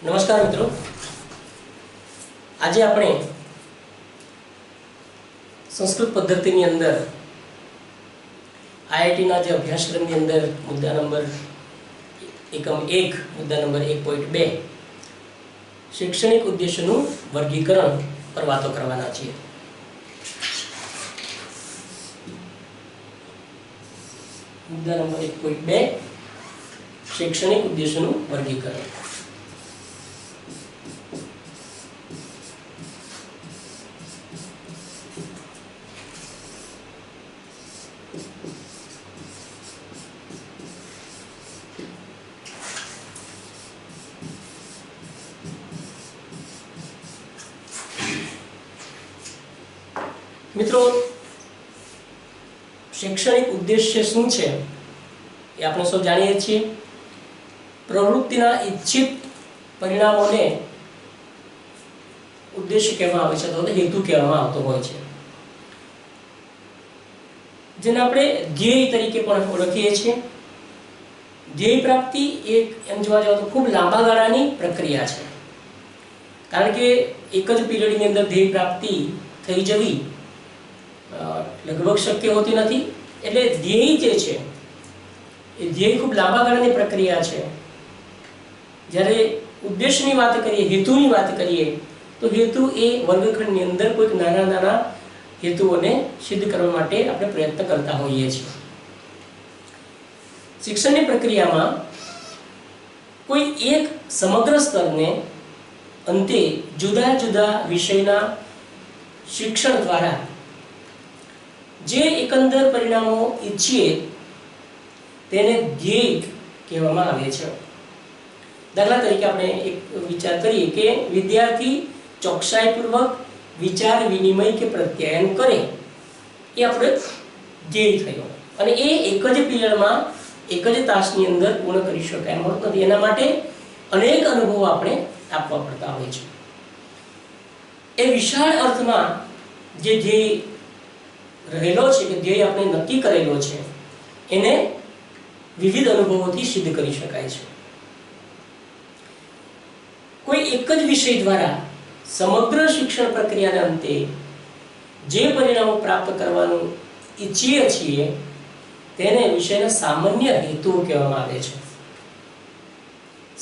नमस्कार मित्रों, आज આપણે संस्कृत पद्धति ની અંદર आईआईटी ના જે અભ્યાસક્રમની અંદર મુદ્દા નંબર એકમ 1 મુદ્દા નંબર 1.2 શૈક્ષણિક ઉદ્દેશોનું વર્ગીકરણ પર વાતો કરવાના છીએ। मुद्दा नंबर 1.2 शैक्षणिक उद्देशोનું વર્ગીકરણ। मित्रों, शैक्षणिक उद्देश्य શું છે એ આપણે સૌ જાણીએ છીએ। પ્રવૃત્તિના ઇચ્છિત પરિણામોને ઉદ્દેશ્ય કહેવામાં આવે છે અથવા હેતુ કહેવામાં આવતો હોય છે, જેને આપણે ધ્યેય તરીકે પણ ઓળખીએ છીએ। ધ્યેય પ્રાપ્તિ એક એમ જોવા જાવ તો ખૂબ લાંબા ગાળાની પ્રક્રિયા છે, કારણ કે એક જ પીરિયડની અંદર ધ્યેય પ્રાપ્તિ થઈ જવી लगभग शक्य होती नहीं। એટલે ધ્યેય જે છે એ ધ્યેય ખૂબ લાંબા ગાળાની પ્રક્રિયા છે। જ્યારે ઉદ્દેશની વાત કરીએ, હેતુની વાત કરીએ, તો હેતુ એ વર્ગખંડની અંદર કોઈક નાના નાના હેતુઓને સિદ્ધ કરવા માટે આપણે પ્રયત્ન કરતા હોઈએ છીએ। શિક્ષણની પ્રક્રિયામાં કોઈ એક સમગ્ર સ્તરને અંતે જુદા જુદા વિષયના શિક્ષણ દ્વારા જે એકંદર પરિણામો ઈચ્છીએ તેને ધ્યેય કહેવામાં આવે છે। દાખલા તરીકે આપણે એક વિચાર કરીએ કે વિદ્યાર્થી ચોકસાઈપૂર્વક વિચાર વિનિમય કે પ્રત્યાયન કરે, એ આપણે ધ્યેય થયો, અને એ એક જ પીરિયડમાં એક જ તાસની અંદર પૂર્ણ કરી શકાય એમ હોતું નથી। એના માટે અનેક અનુભવો આપણે આપવા પડતા હોય છે। એ વિશાળ અર્થમાં જે ધ્યેય રહેલો છે કે ધ્યેય આપણે નક્કી કરેલો છે એને વિવિધ અનુભવોથી સિદ્ધ કરી શકાય છે। કોઈ એક જ વિષય દ્વારા સમગ્ર શિક્ષણ પ્રક્રિયાના અંતે જે પરિણામો પ્રાપ્ત કરવાનું ઈચ્છીએ છીએ તેને વિષયના સામાન્ય હેતુઓ કહેવામાં આવે છે।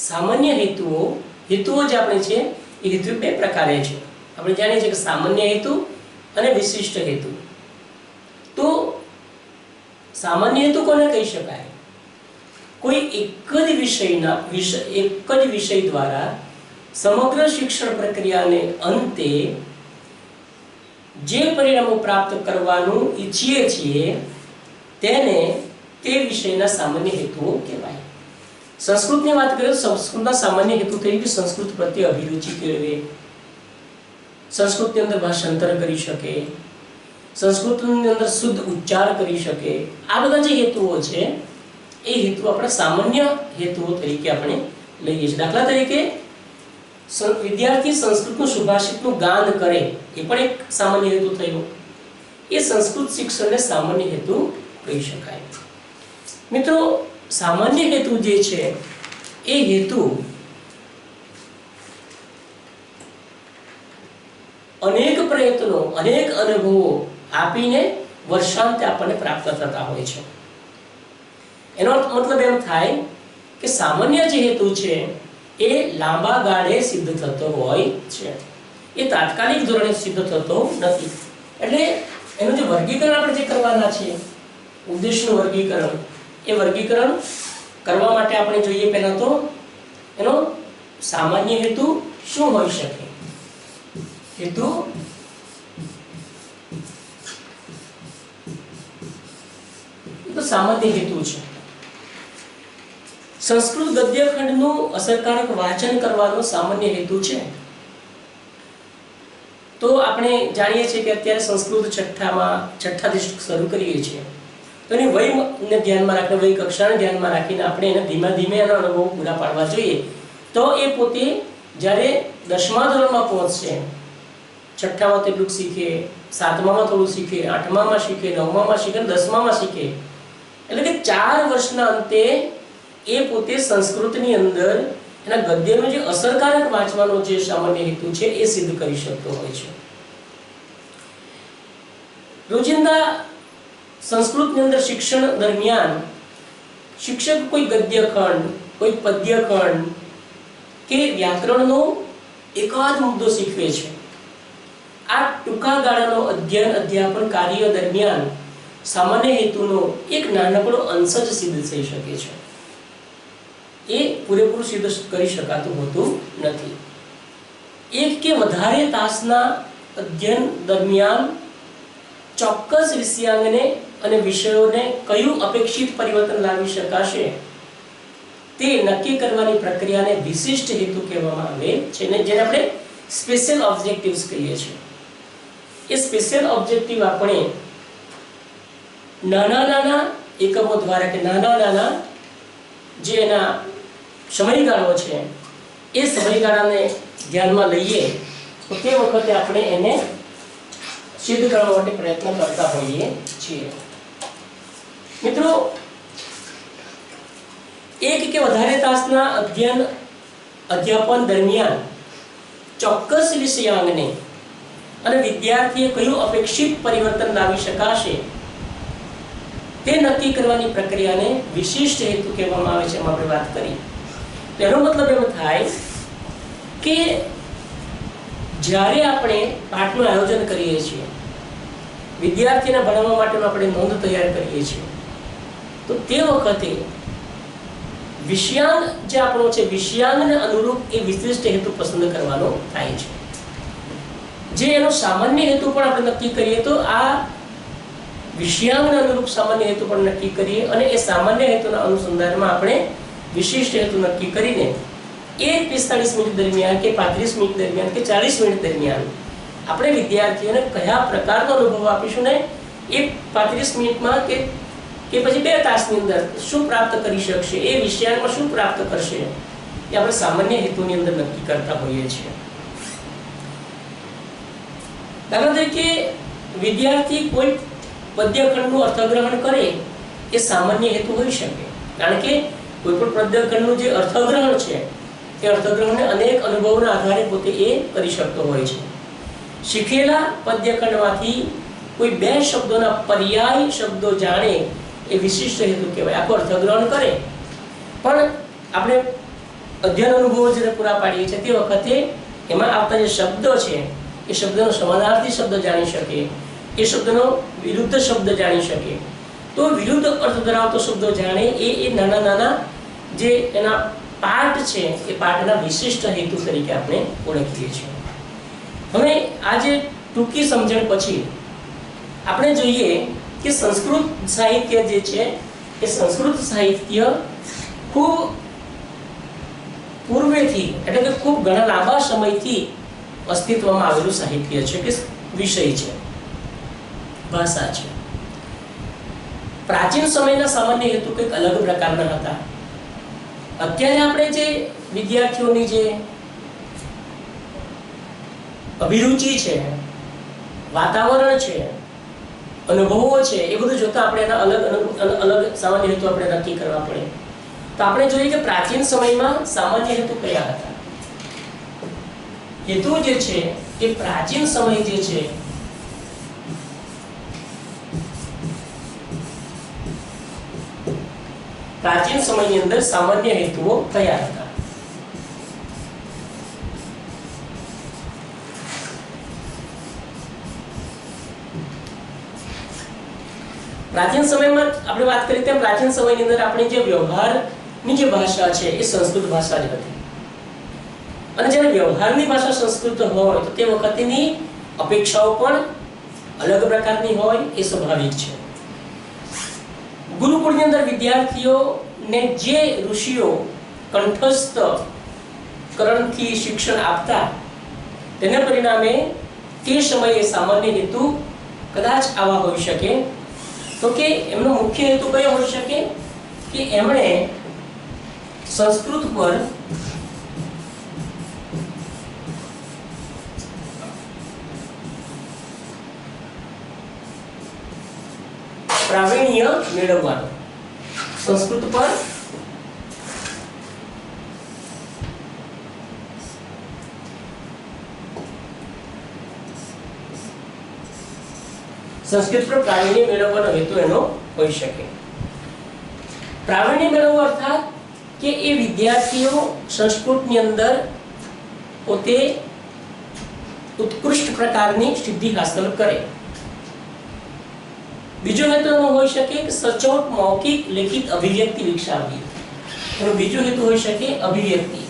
સામાન્ય હેતુઓ જે આપણે છે એ હેતુ બે પ્રકારે છે। આપણે જાણીએ છીએ કે સામાન્ય હેતુ અને વિશિષ્ટ હેતુ। तो सामान्य हेतु कोने कही शकाय? कोई एक ज विषय द्वारा समग्र शिक्षण प्रक्रिया ने अंते जे परिणामो प्राप्त करवानुं इच्छीए छीए तेने ते विषयना सामान्य हेतुओ कहेवाय। संस्कृतनी वात करीए तो संस्कृतना सामान्य हेतु तरीके संस्कृत प्रत्ये अभिरुचि केळवे, संस्कृतनी अंदर भाषांतर करी शके, संस्कृत अंदर शुद्ध उच्चार करी शके, आ बधा जे हेतुओ छे ए हेतु आपणे सामान्य हेतुओ तरीके आपणे लईए छीए। दाखला तरीके विद्यार्थी संस्कृतનું સુભાષિતનું ગાન કરે, એ પણ એક સામાન્ય હેતુ થયો। એ સંસ્કૃત શિક્ષણને સામાન્ય હેતુ કહી શકાય। મિત્રો, સામાન્ય હેતુ જે છે એ હેતુ अनेक प्रयत्नों अनेक अनुभवों आपीने वर्षांते आपने प्राप्त थता होय छे। एनो मतलब एम थाय के सामान्य जे हेतु छे ए लांबा गाळे सिद्ध थतो होय छे, ए तात्कालिक धोरणे सिद्ध थतो नथी। એટલે એનું જે વર્ગીકરણ આપણે જે કરવાના છે, ઉદ્દેશનું વર્ગીકરણ, એ વર્ગીકરણ કરવા માટે આપણે જોઈએ પહેલા તો એનો સામાન્ય હેતુ શું હોઈ શકે। हेतु तो सामान्य हेतु है। संस्कृत गद्यखंडનું અસરકારક વાંચન કરવાનો સામાન્ય હેતુ છે। તો આપણે જાણીએ છીએ કે અત્યારે સંસ્કૃત છઠ્ઠાથી શરૂ કરીએ છીએ, તો એની વયને ધ્યાનમાં રાખીને, વય કક્ષાને ધ્યાનમાં રાખીને આપણે એને ધીમે ધીમે એનો અનુભવ પૂરા પાડવા જોઈએ। તો એ પોતે જ્યારે 10મા ધોરણમાં પહોંચશે, छठ्ठामां तेटલું શીખે, 7મામાં થોડું શીખે, 8મામાં શીખે, 9મામાં શીખે, 10મામાં શીખે, એટલે કે 4 વર્ષના અંતે એ પોતે સંસ્કૃતની અંદર એના ગદ્યનો જે અસરકારક વાંચવાનો જે સામાન્ય હેતુ છે એ સિદ્ધ કરી શકતો હોય છે. રોજિંદા સંસ્કૃતની અંદર શિક્ષણ દરમિયાન શિક્ષક કોઈ ગદ્યખંડ, કોઈ પદ્યખંડ કે વ્યાકરણનો એકાદ મુદ્દો શીખવે છે. આ ટૂંકા ગાળાનો અધ્યાપન કાર્ય દરમિયાન સામાન્ય હેતુનો એક નાનકડો અંશ જ સિદ્ધ થઈ શકે છે. એ પૂરેપૂરું સિદ્ધ કરી શકાતું હોતું નથી. એક કે વધારે તાસના અધ્યયન દરમિયાન ચોક્કસ વિષયાંગને અને વિષયોને કયું અપેક્ષિત પરિવર્તન લાવી શકાશે તે નક્કી કરવાની પ્રક્રિયાને વિશિષ્ટ હેતુ કહેવામાં આવે છે, જેને આપણે સ્પેશિયલ ઓબ્જેક્ટિવ્સ કહીએ છીએ. એ સ્પેશિયલ ઓબ્જેક્ટિવ આપણે નાના એકમો દ્વારા કે નાના જે એના સમયગાળો છે એ સમયગાળાને ધ્યાનમાં લઈએ તો તે વખતે આપણે એને સિદ્ધ કરવા માટે પ્રયત્ન કરતા હોઈએ છીએ. મિત્રો, એક કે વધારે તાસના અધ્યાપન દરમિયાન ચોક્કસ વિષયાંગને અને વિદ્યાર્થીએ કયું અપેક્ષિત પરિવર્તન લાવી શકાશે તે નક્કી કરવાની પ્રક્રિયાને વિશિષ્ટ હેતુ કહેવામાં આવે છે. એમાં આપણે વાત કરી તેનો મતલબ એમ થાય કે જ્યારે આપણે પાઠનું આયોજન કરીએ છીએ, વિદ્યાર્થીને ભણાવવા માટેનો આપણે નોંધ તૈયાર કરીએ છીએ, તો તે વખતે વિષયાંગ જે આપણો છે વિષયાંગને અનુરૂપ એ વિશિષ્ટ હેતુ પસંદ કરવાનો થાય છે. જે એનો સામાન્ય હેતુ પણ આપણે નક્કી કરીએ તો આ વિષયાંગને અનુરૂપ સામાન્ય હેતુ પણ નક્કી કરીએ અને એ સામાન્ય હેતુના અનુસંધાનમાં આપણે વિશિષ્ટ હેતુ નક્કી કરીને એ 45 મિનિટ દરમિયાન કે 35 મિનિટ દરમિયાન કે 40 મિનિટ દરમિયાન આપણે વિદ્યાર્થીઓને કયા પ્રકારનો અનુભવ આપીશું ને એ 35 મિનિટમાં કે પછી 2 તાસની અંદર શું પ્રાપ્ત કરી શકશે, એ વિષયાંગમાં શું પ્રાપ્ત કરશે, એ આપણે સામાન્ય હેતુની અંદર નક્કી કરતા હોઈએ છીએ. દાખલા તરીકે વિદ્યાર્થી કોઈ પદ્યખંડનું અર્થગ્રહણ કરે એ સામાન્ય હેતુ હોઈ શકે, કારણ કે કોઈ પણ પદ્યખંડનું જે અર્થગ્રહણ છે એ અર્થગ્રહણને અનેક અનુભવોના આધારે પોતે એ કરી શકતો હોય છે. શીખેલા પદ્યખંડમાંથી કોઈ 2 શબ્દોના પર્યાય શબ્દો જાણે એ વિશિષ્ટ હેતુ કહેવાય. આખું અર્થગ્રહણ કરે પણ આપણે અધ્યયન અનુભવો જ્યારે પૂરા પાડીએ છીએ તે વખતે એમાં આવતા જે શબ્દો છે એ શબ્દનો સમાનાર્થી શબ્દ જાણી શકે, એ શબ્દનો વિરુદ્ધ શબ્દ જાણી શકે. તો વિરુદ્ધ અર્થ ધરાવતો શબ્દો જાણે એ નાના જે એના પાઠ છે એ પાઠના વિશિષ્ટ હેતુ તરીકે આપણે ઓળખીએ છીએ. હવે આજે ટૂંકી સમજણ પછી આપણે જોઈએ કે સંસ્કૃત સાહિત્ય જે છે એ સંસ્કૃત સાહિત્ય ખૂબ પૂર્વેથી એટલે કે ખૂબ ઘણા લાંબા સમયથી અસ્તિત્વમાં આવેલું સાહિત્ય છે કે વિષય છે, ભાષા છે. પ્રાચીન સમયના સામાન્ય હેતુ કંઈક અલગ પ્રકારના હતા. અત્યારે આપણે જે વિદ્યાર્થીઓની જે અભિરુચિ છે, વાતાવરણ છે, અનુભવો છે, એ બધું જોતા આપણે એના અલગ સામાન્ય હેતુ આપણે નક્કી કરવા પડે. તો આપણે જોઈએ કે પ્રાચીન સમયમાં સામાન્ય હેતુ કયા હતા. હેતુ જે છે એ પ્રાચીન સમય જે છે પ્રાચીન સમયની અંદર સામાન્ય હેતુઓ કયા હતા. પ્રાચીન સમયમાં આપણે વાત કરી તેમ પ્રાચીન સમયની અંદર આપણી જે વ્યવહારની જે ભાષા છે એ સંસ્કૃત ભાષા જ હતી. અને જ્યારે વ્યવહારની ભાષા સંસ્કૃત હોય તો તે વખતની અપેક્ષાઓ પણ અલગ પ્રકારની હોય એ સ્વાભાવિક છે. ગુરુકુળની અંદર વિદ્યાર્થીઓને જે ઋષિઓ કંઠસ્થ કરણથી શિક્ષણ આપતા તેના પરિણામે તે સમયે સામાન્ય હેતુ કદાચ આવા હોઈ શકે. તો કે એમનો મુખ્ય હેતુ કયો હોઈ શકે કે એમણે સંસ્કૃત પર પ્રાવીણ્ય મેળવવાનો, સંસ્કૃત પર સંસ્કૃત પર પ્રાવીણ્ય મેળવવાનો હેતુ એનો હોઈ શકે। પ્રાવીણ્ય મેળવવો અર્થાત કે એ વિદ્યાર્થીઓ સંસ્કૃતની અંદર પોતે ઉત્કૃષ્ટ પ્રકારની સિદ્ધિ હાંસલ કરે। બીજો હેતુ એનો હોઈ શકે કે સચોટ મૌખિક લેખિત અભિવ્યક્તિ વિકસાવવી। એનો બીજો હેતુ હોઈ શકે અભિવ્યક્તિ।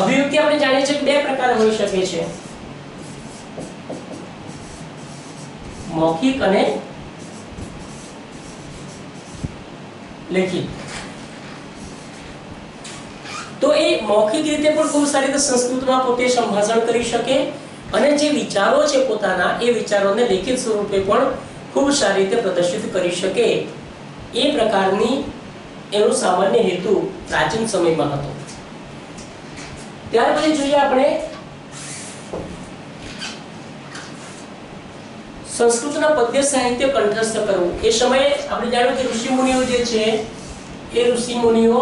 અભિવ્યક્તિ આપણે જાણીએ છીએ કે બે પ્રકાર હોઈ શકે છે, મૌખિક અને લેખિત। તો એ મૌખિક રીતે પણ ખૂબ સારી રીતે સંસ્કૃતમાં પોતે સંભાષણ કરી શકે અને જે વિચારો છે પોતાના એ વિચારોને લેખિત સ્વરૂપે પણ ખૂબ સારી રીતે પ્રદર્શિત કરી શકે। એ પ્રકારની એનો સામાન્ય હેતુ પ્રાચીન સમયમાં હતો। ત્યાર પછી જોઈએ આપણે સંસ્કૃતના પદ્ય સાહિત્ય કંઠસ્થ કરવું। એ સમયે આપણે જાણ્યું કે ઋષિ મુનિઓ જે છે એ ઋષિ મુનિઓ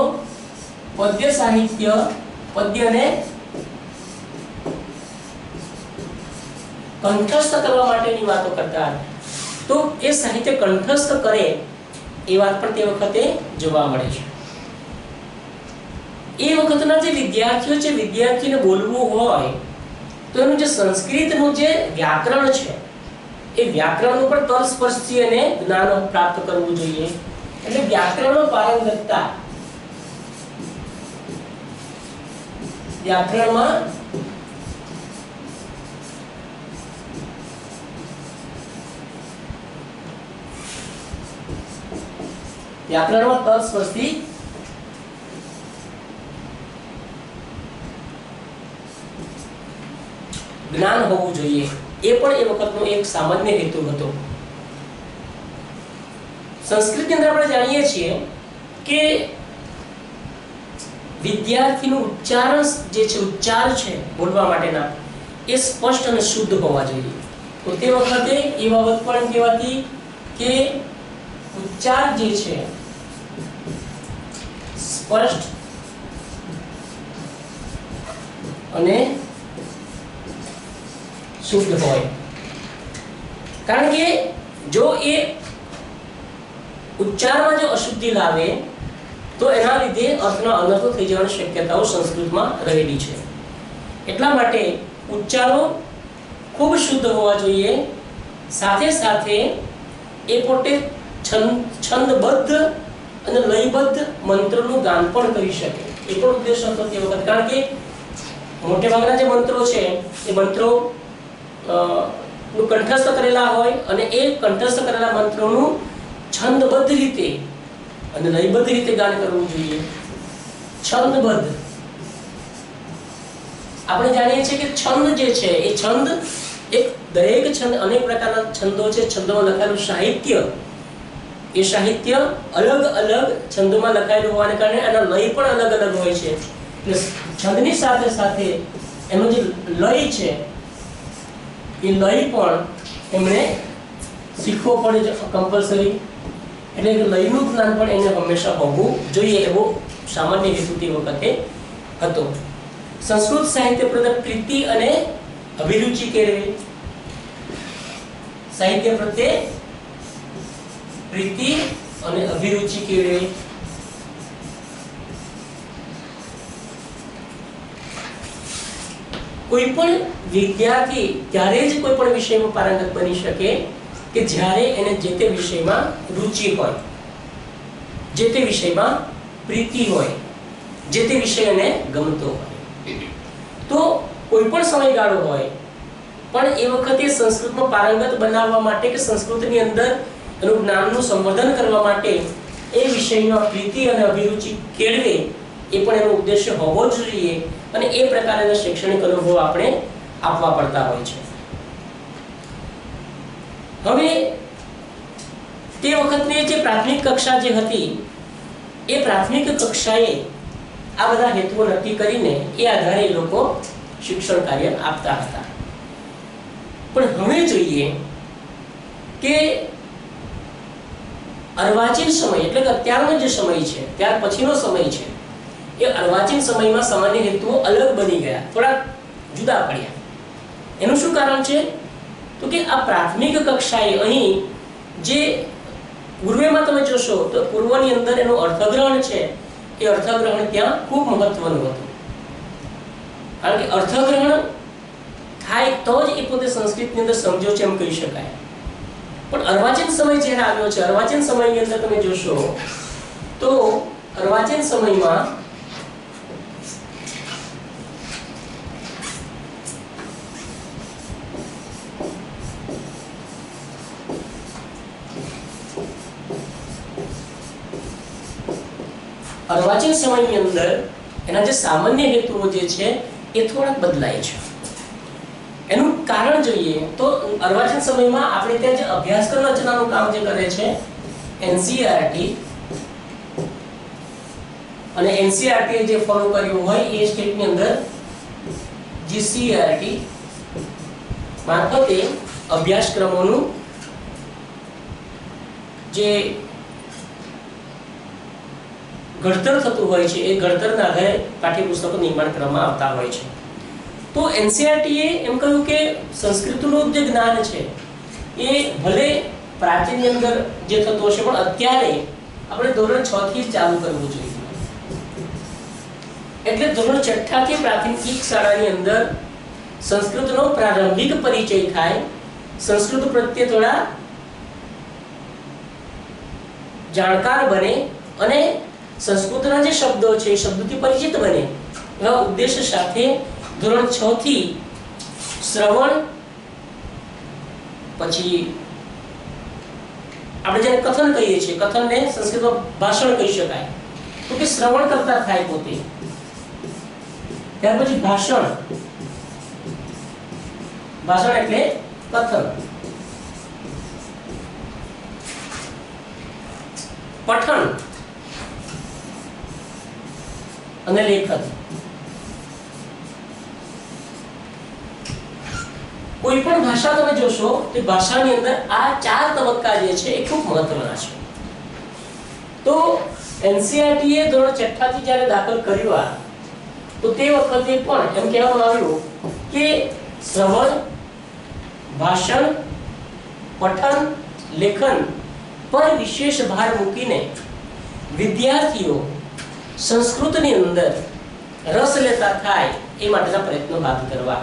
પદ્ય સાહિત્ય પદ્યને કંઠસ્થ કરવા માટેની વાતો કરતા હતા। તો એ સાહિત્ય કંઠસ્થ કરે એ વાત પણ તે વખતે જોવા મળે છે। એ વખતના જે વિદ્યાર્થીઓ છે, વિદ્યાર્થીને બોલવું હોય તો એનું જે સંસ્કૃતનું જે વ્યાકરણ છે એ વ્યાકરણનું પણ તલસ્પર્શી અને જ્ઞાન પ્રાપ્ત કરવું જોઈએ। એટલે વ્યાકરણનો પારંગતતા, વ્યાકરણમાં તલસ્પર્શી જ્ઞાન હોવું જોઈએ। એ પણ એ વખતનો એક સામાન્ય હેતુ હતો। સંસ્કૃતની અંદર આપણે જાણીએ છીએ કે વિદ્યાર્થીનું ઉચ્ચારણ જે છે, ઉચ્ચાર છે બોલવા માટેના એ સ્પષ્ટ અને શુદ્ધ હોવા જોઈએ। તો તે વખતે એ બાબત પણ કહેવાતી કે ઉચ્ચાર જે છે સ્પષ્ટ અને શુદ્ધ હોય। કારણ કે જો એ ઉચ્ચારમાં જો અશુદ્ધિ લાવે તો એના લીધે અર્થના અનર્થો થઈ જવાની શક્યતાઓ સંસ્કૃતમાં રહેલી છે। એટલા માટે ઉચ્ચારો ખૂબ શુદ્ધ હોવા જોઈએ। સાથે સાથે એ પોતે છંદબદ્ધ અને લયબદ્ધ મંત્રનું ગાન પણ કરી શકે। એ પણ ઉદ્દેશ હતો તે વખત। કારણ કે મોટે ભાગના જે મંત્રો છે એ મંત્રો કંઠસ્થ કરેલા હોય અને એ કંઠસ્થ કરેલા મંત્રોનું છંદબદ્ધ રીતે અને લયબદ્ધ રીતે ગાન કરવું જોઈએ। છંદબદ્ધ આપણે જાણીએ છીએ કે છંદ જે છે એ છંદ એક દરેક છંદ અનેક પ્રકારના છંદો છે। છંદોમાં લખાયેલું સાહિત્ય એ સાહિત્ય અલગ અલગ છંદોમાં લખાયેલું હોવાને કારણે એના લય પણ અલગ અલગ હોય છે। એટલે છંદની સાથે સાથે એનો જે લય છે એ લય પણ એમણે શીખવો પડે કમ્પલસરી। એટલે લયનું જ્ઞાન પણ એને હંમેશા હોવું જોઈએ એવો સામાન્ય હેતુ તે વખતે હતો। સંસ્કૃત સાહિત્ય પ્રત્યે પ્રીતિ અને અભિરુચિ કેળવે। સાહિત્ય પ્રત્યે પ્રીતિ અને અભિરુચિ કેળવે। કોઈ પણ વિદ્યાર્થી ત્યારે જ કોઈ પણ વિષયમાં પારંગત બની શકે કે જ્યારે એને જે તે વિષયમાં રુચિ હોય, જે તે વિષયમાં પ્રીતિ હોય, જે તે વિષય એને ગમતો હોય। તો કોઈ પણ સમયગાળો હોય પણ એ વખતે સંસ્કૃતમાં પારંગત બનાવવા માટે કે સંસ્કૃતની અંદર એનું જ્ઞાનનું સંવર્ધન કરવા માટે એ વિષયમાં પ્રીતિ અને અભિરુચિ કેળવે એ પણ એનો ઉદ્દેશ્ય હોવો જ જોઈએ અને એ પ્રકારના શૈક્ષણિક અનુભવ આપણે આપવા પડતા હોય છે। હવે તે વખતની જે પ્રાથમિક કક્ષા જે હતી એ પ્રાથમિક કક્ષાએ આ બધા હેતુઓ નક્કી કરીને એ આધારે લોકો શિક્ષણ કાર્ય આપતા હતા। પણ હવે જોઈએ કે અર્વાચીન સમય એટલે કે અત્યારનો જે સમય છે ત્યાર પછીનો સમય છે એ અર્વાચીન સમયમાં સામાન્ય હેતુઓ અલગ બની ગયા, થોડા જુદા પડ્યા। એનું શું કારણ છે? તો કે આ પ્રાથમિક કક્ષાએ અહીં જે પૂર્વેમાં તમે જોશો તો પૂર્વની અંદર એનું અર્થગ્રહણ છે, એ અર્થગ્રહણ ત્યાં ખૂબ મહત્વનું હતું. કારણ કે અર્થગ્રહણ થાય તો જ એ પોતે સંસ્કૃતની અંદર સમજો છે એમ કહી શકાય. પણ અર્વાચીન સમય જ્યારે આવ્યો છે, અર્વાચીન સમયની અંદર તમે જોશો તો અર્વાચીન સમયમાં અર્વાચીન સમયની અંદર એના જે સામાન્ય હેતુઓ જે છે એ થોડાક બદલાય છે. એનું કારણ જોઈએ તો અર્વાચીન સમયમાં આપણે ત્યાં જે અભ્યાસક્રમ રચનાનું કામ જે કરે છે એનસીઈઆરટી, અને એનસીઈઆરટી જે ફોલો કર્યું હોય એ સ્ટેટની અંદર જીસીઈઆરટી મારફતે અભ્યાસક્રમોનું જે ઘડતર થતું હોય છે એ ઘડતરના આધારે પાઠ્યપુસ્તકો નિર્માણ કરવામાં આવતા હોય છે. તો એનસીઈઆરટી એમ કહ્યું કે સંસ્કૃતનું જે જ્ઞાન છે એ ભલે પ્રાચીનની અંદર જે થતું હશે પણ અત્યારે આપણે ધોરણ 6 થી જ ચાલુ કરવું જોઈએ. એટલે ધોરણ 6 થી પ્રાથમિક શાળાની અંદર સંસ્કૃતનો પ્રારંભિક પરિચય થાય, સંસ્કૃત પ્રત્યે થોડા જાણકાર બને અને સંસ્કૃતના જે શબ્દો છે એ શબ્દોથી પરિચિત બને, એવા ઉદ્દેશ્ય સાથે ધોરણ 6 થી શ્રવણ, પછી આપણે જેને કથન કહીએ છીએ, કથનને સંસ્કૃતમાં ભાષણ કહી શકાય, તો કે શ્રવણ કરતા થાય પોતે, ત્યાર પછી ભાષણ, ભાષણ એટલે કથન, પઠન અને લેખન. કોઈ પણ ભાષા તમે જોશો તો ભાષાની અંદર આ 4 તબક્કા જે છે એ ખૂબ મહત્વના છે. તો એનસીઈઆરટી એ ધોરણ 6 થી જ્યારે દાખલ કર્યું તો તે વખતે પણ એમ કહેવામાં આવ્યું કે શ્રવણ, ભાષણ, પઠન, લેખન પર વિશેષ ભાર મૂકીને વિદ્યાર્થીઓ સંસ્કૃતની અંદર રસ લેતા થાય એ માટેના પ્રયત્નો હાથ ધરવા.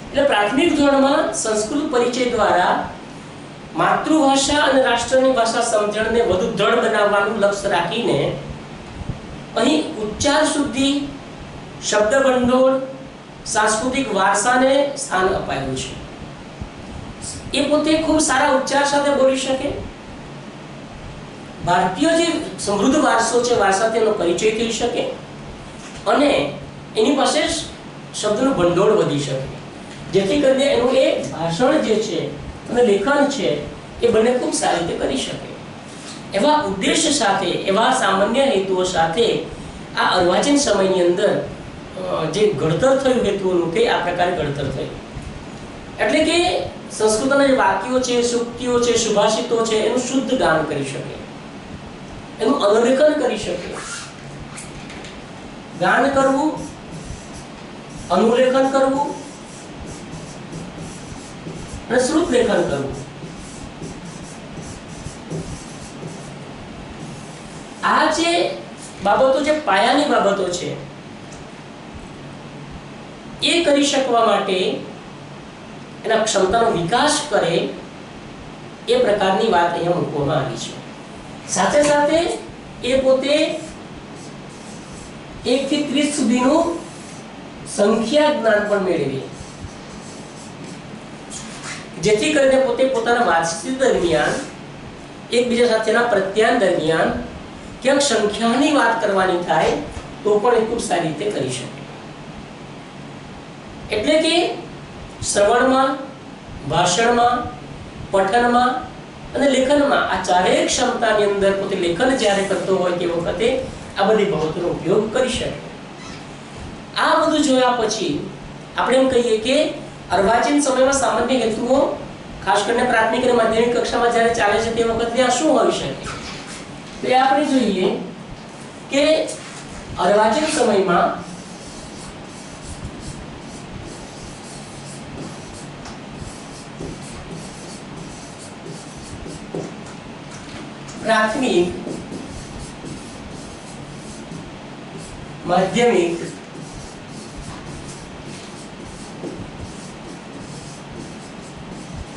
એટલે પ્રાથમિક ધોરણમાં સંસ્કૃત પરિચય દ્વારા માતૃભાષા અને રાષ્ટ્રની ભાષા સમજણને વધુ દ્રઢ બનાવવાનું લક્ષ્ય રાખીને અહીં ઉચ્ચાર શુદ્ધિ, શબ્દ ભંડોળ, સાંસ્કૃતિક વારસાને સ્થાન અપાયું છે. એ પોતે ખૂબ સારા ઉચ્ચાર સાથે બોલી શકે, ભારતીય જે સમૃદ્ધ વારસો છે વારસાથી એનો પરિચય થઈ શકે અને એની પાસે શબ્દનું ભંડોળ વધી શકે, જેથી કરીને એનું એ ભાષણ જે છે અને લેખન છે એ બંને ખૂબ સારી રીતે કરી શકે. એવા ઉદ્દેશ્ય સાથે, એવા સામાન્ય હેતુઓ સાથે આ અર્વાચીન સમયની અંદર જે ઘડતર થયું હેતુઓનું કે આ પ્રકારે ઘડતર થયું. એટલે કે સંસ્કૃતના જે વાક્યો છે, સૂક્તિઓ છે, સુભાષિતો છે એનું શુદ્ધ ગાન કરી શકે, એનું અનુલેખન કરી શકે. ગાન કરવું, અનુલેખન કરવું અને શ્રુત લેખન કરવું, આ જે બાબતો, જે પાયાની બાબતો છે એ કરી શકવા માટે એના ક્ષમતાનો વિકાસ કરે એ પ્રકારની વાત અહીંયા મૂકવામાં આવી છે. સાથે સાથે એ પોતે 1 થી 30 સુધીનું સંખ્યા જ્ઞાન પણ મેળવે, જેથી કરીને પોતે પોતાના વાતચીત દરમિયાન, એકબીજા સાથેના પ્રત્યાયન દરમિયાન ક્યાંક સંખ્યાની વાત કરવાની થાય તો પણ એ ખૂબ સારી રીતે કરી શકે. એટલે કે શ્રવણમાં, ભાષણમાં, પઠનમાં અને લેખનમાં આ ચારેય ક્ષમતાની અંદર પોતે લેખન જ્યારે કરતો હોય તે વખતે આ બધી બાબતોનો ઉપયોગ કરી શકે. આ બધું જોયા પછી આપણે એમ કહીએ કે અર્વાચીન સમયમાં સામાન્ય હેતુઓ ખાસ કરીને પ્રાથમિક અને માધ્યમિક કક્ષામાં જ્યારે ચાલે છે તે વખતે આ શું હોઈ શકે? તો એ આપણે જોઈએ કે અર્વાચીન સમયમાં પ્રાથમિક, માધ્યમિક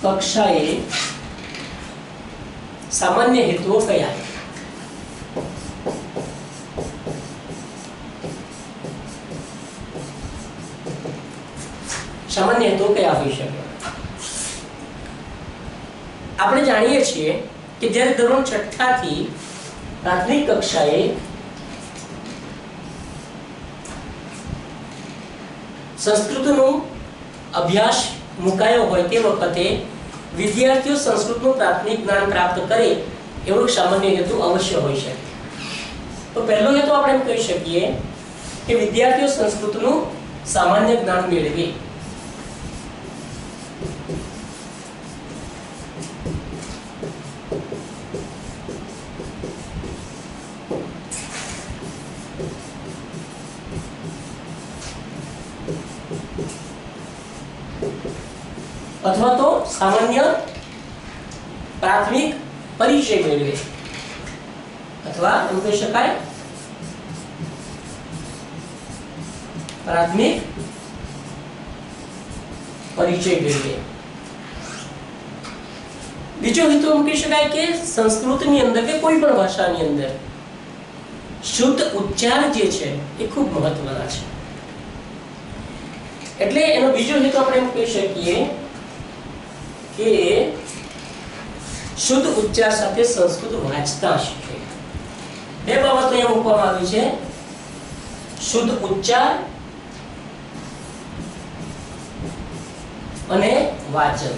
કક્ષાએ સામાન્ય હેતુઓ કયા? સામાન્ય હેતુઓ કયા હોઈ શકે? આપણે જાણીએ છીએ કે જ્યારે ધોરણ 6 થી પ્રાથમિક કક્ષાએ સંસ્કૃતનો અભ્યાસ મુકાયો હોય તે વખતે વિદ્યાર્થીઓ સંસ્કૃતનું પ્રાથમિક જ્ઞાન પ્રાપ્ત કરે એવો સામાન્ય હેતુ અવશ્ય હોઈ શકે. તો પહેલો હેતુ આપણે એમ કહી શકીએ કે વિદ્યાર્થીઓ સંસ્કૃતનું સામાન્ય જ્ઞાન મેળવે. અથવા તો સામાન્ય પ્રાથમિક પરિચય મેળવે, અથવા એમ કહી શકાય પ્રાથમિક પરિચય મેળવે. બીજો હેતુ એમ કહી શકાય કે સંસ્કૃતની અંદર કે કોઈ પણ ભાષાની અંદર શુદ્ધ ઉચ્ચાર જે છે એ ખૂબ મહત્વના છે. એટલે એનો બીજો હેતુ આપણે એમ કહી શકીએ કે શુદ્ધ ઉચ્ચાર સાથે સંસ્કૃત વાંચતા શીખે. બે બાબતો અહીંયા મૂકવામાં આવી છે: શુદ્ધ ઉચ્ચાર અને વાચન.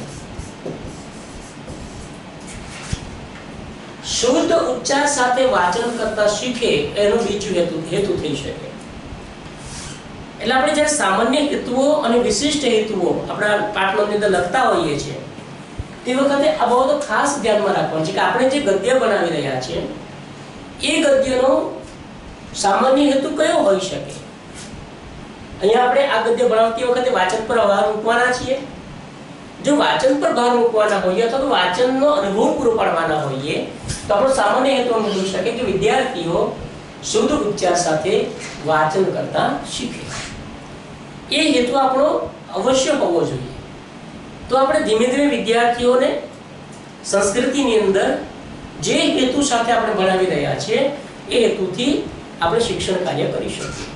શુદ્ધ ઉચ્ચાર સાથે વાચન કરતા શીખે એનો બીજો હેતુ થઈ શકે. એટલે આપણે જ્યારે સામાન્ય હેતુઓ અને વિશિષ્ટ હેતુઓ આપણા પાઠની અંદર લખતા હોઈએ છીએ તે વખતે આ બાબતો ખાસ ધ્યાનમાં રાખવાનું છે કે આપણે જે ગદ્ય બનાવી રહ્યા છીએ એ ગદ્યનો સામાન્ય હેતુ કયો હોઈ શકે. અહીંયા આપણે આ ગદ્ય બનાવતી વખતે વાચન પર ભાર મૂકવાના છીએ. જો વાચન પર ભાર મૂકવાના હોઈએ અથવા તો વાચનનો અનુભવ પૂરો પાડવાના હોઈએ તો આપણો સામાન્ય હેતુ એમ હોઈ શકે કે વિદ્યાર્થીઓ શુદ્ધ ઉચ્ચાર સાથે વાચન કરતા શીખે. એ હેતુ આપણો અવશ્ય હોવો જોઈએ. તો આપણે ધીમે ધીમે વિદ્યાર્થીઓને સંસ્કૃતિની અંદર જે હેતુ સાથે આપણે ભણાવી રહ્યા છીએ એ હેતુથી આપણે શિક્ષણ કાર્ય કરી શકીએ.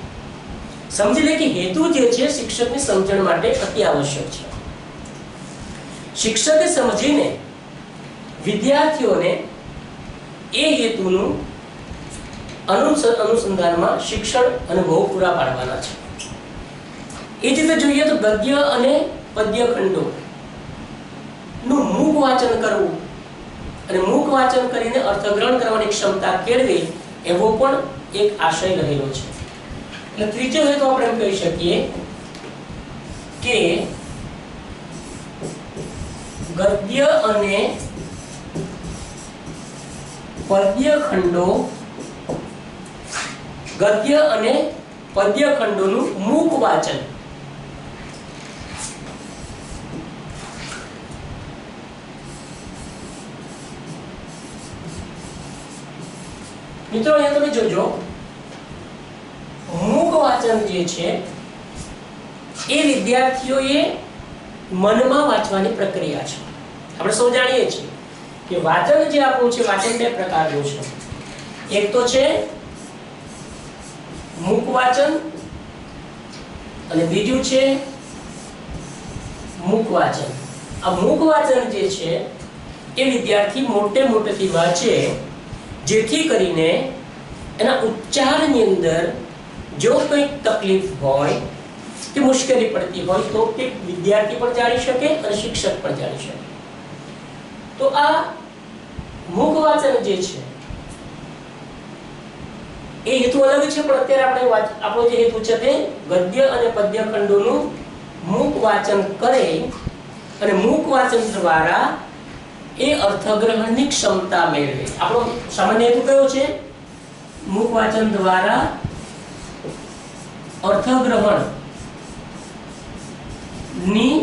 સમજી લે કે હેતુ જે છે શિક્ષકની સમજણ માટે અતિ આવશ્યક છે. શિક્ષકે સમજીને વિદ્યાર્થીઓને એ હેતુનું અનુસંધાનમાં શિક્ષણ અનુભવ પૂરા પાડવાના છે. એ જ રીતે જોઈએ તો ગદ્ય અને પદ્ય ખંડો નું મૂક વાચન કરવું અને મૂક વાચન કરીને અર્થગ્રહણ કરવાની ક્ષમતા કેળવે એવો પણ એક આશય રહેલો છે. એટલે ત્રીજો હેતુ આપણે એમ કહી શકીએ કે ગદ્ય અને પદ્ય ખંડોનું મૂક વાચન. મિત્રો અહીંયા તમે જોજો, મૂક વાચન જે છે એ વિદ્યાર્થીઓએ મનમાં વાંચવાની પ્રક્રિયા છે. આપણે સૌ જાણીએ છીએ કે વાચન જે આપણું છે વાચન બે પ્રકારનું છે. એક તો છે મૂક વાચન અને બીજું છે મૂક વાચન. આ મૂક વાચન જે છે એ વિદ્યાર્થી મોટેથી વાંચે જેથી કરીને એના ઉચ્ચારની અંદર જો કોઈ તકલીફ હોય કે મુશ્કેલી પડતી હોય તો તે વિદ્યાર્થી પણ જાણી શકે અને શિક્ષક પણ જાણી શકે. તો આ મૂક વાચન જે છે એ હેતુ અલગ છે, પણ અત્યારે આપણે આપણો જે હેતુ છે તે ગદ્ય અને પદ્ય ખંડોનું મૂક વાચન કરે અને મૂક વાચન દ્વારા એ અર્થગ્રહણની ક્ષમતા મેળવે. આપણો સામાન્ય હેતુ કયો છે? મૂક વાચન દ્વારા અર્થગ્રહણ ની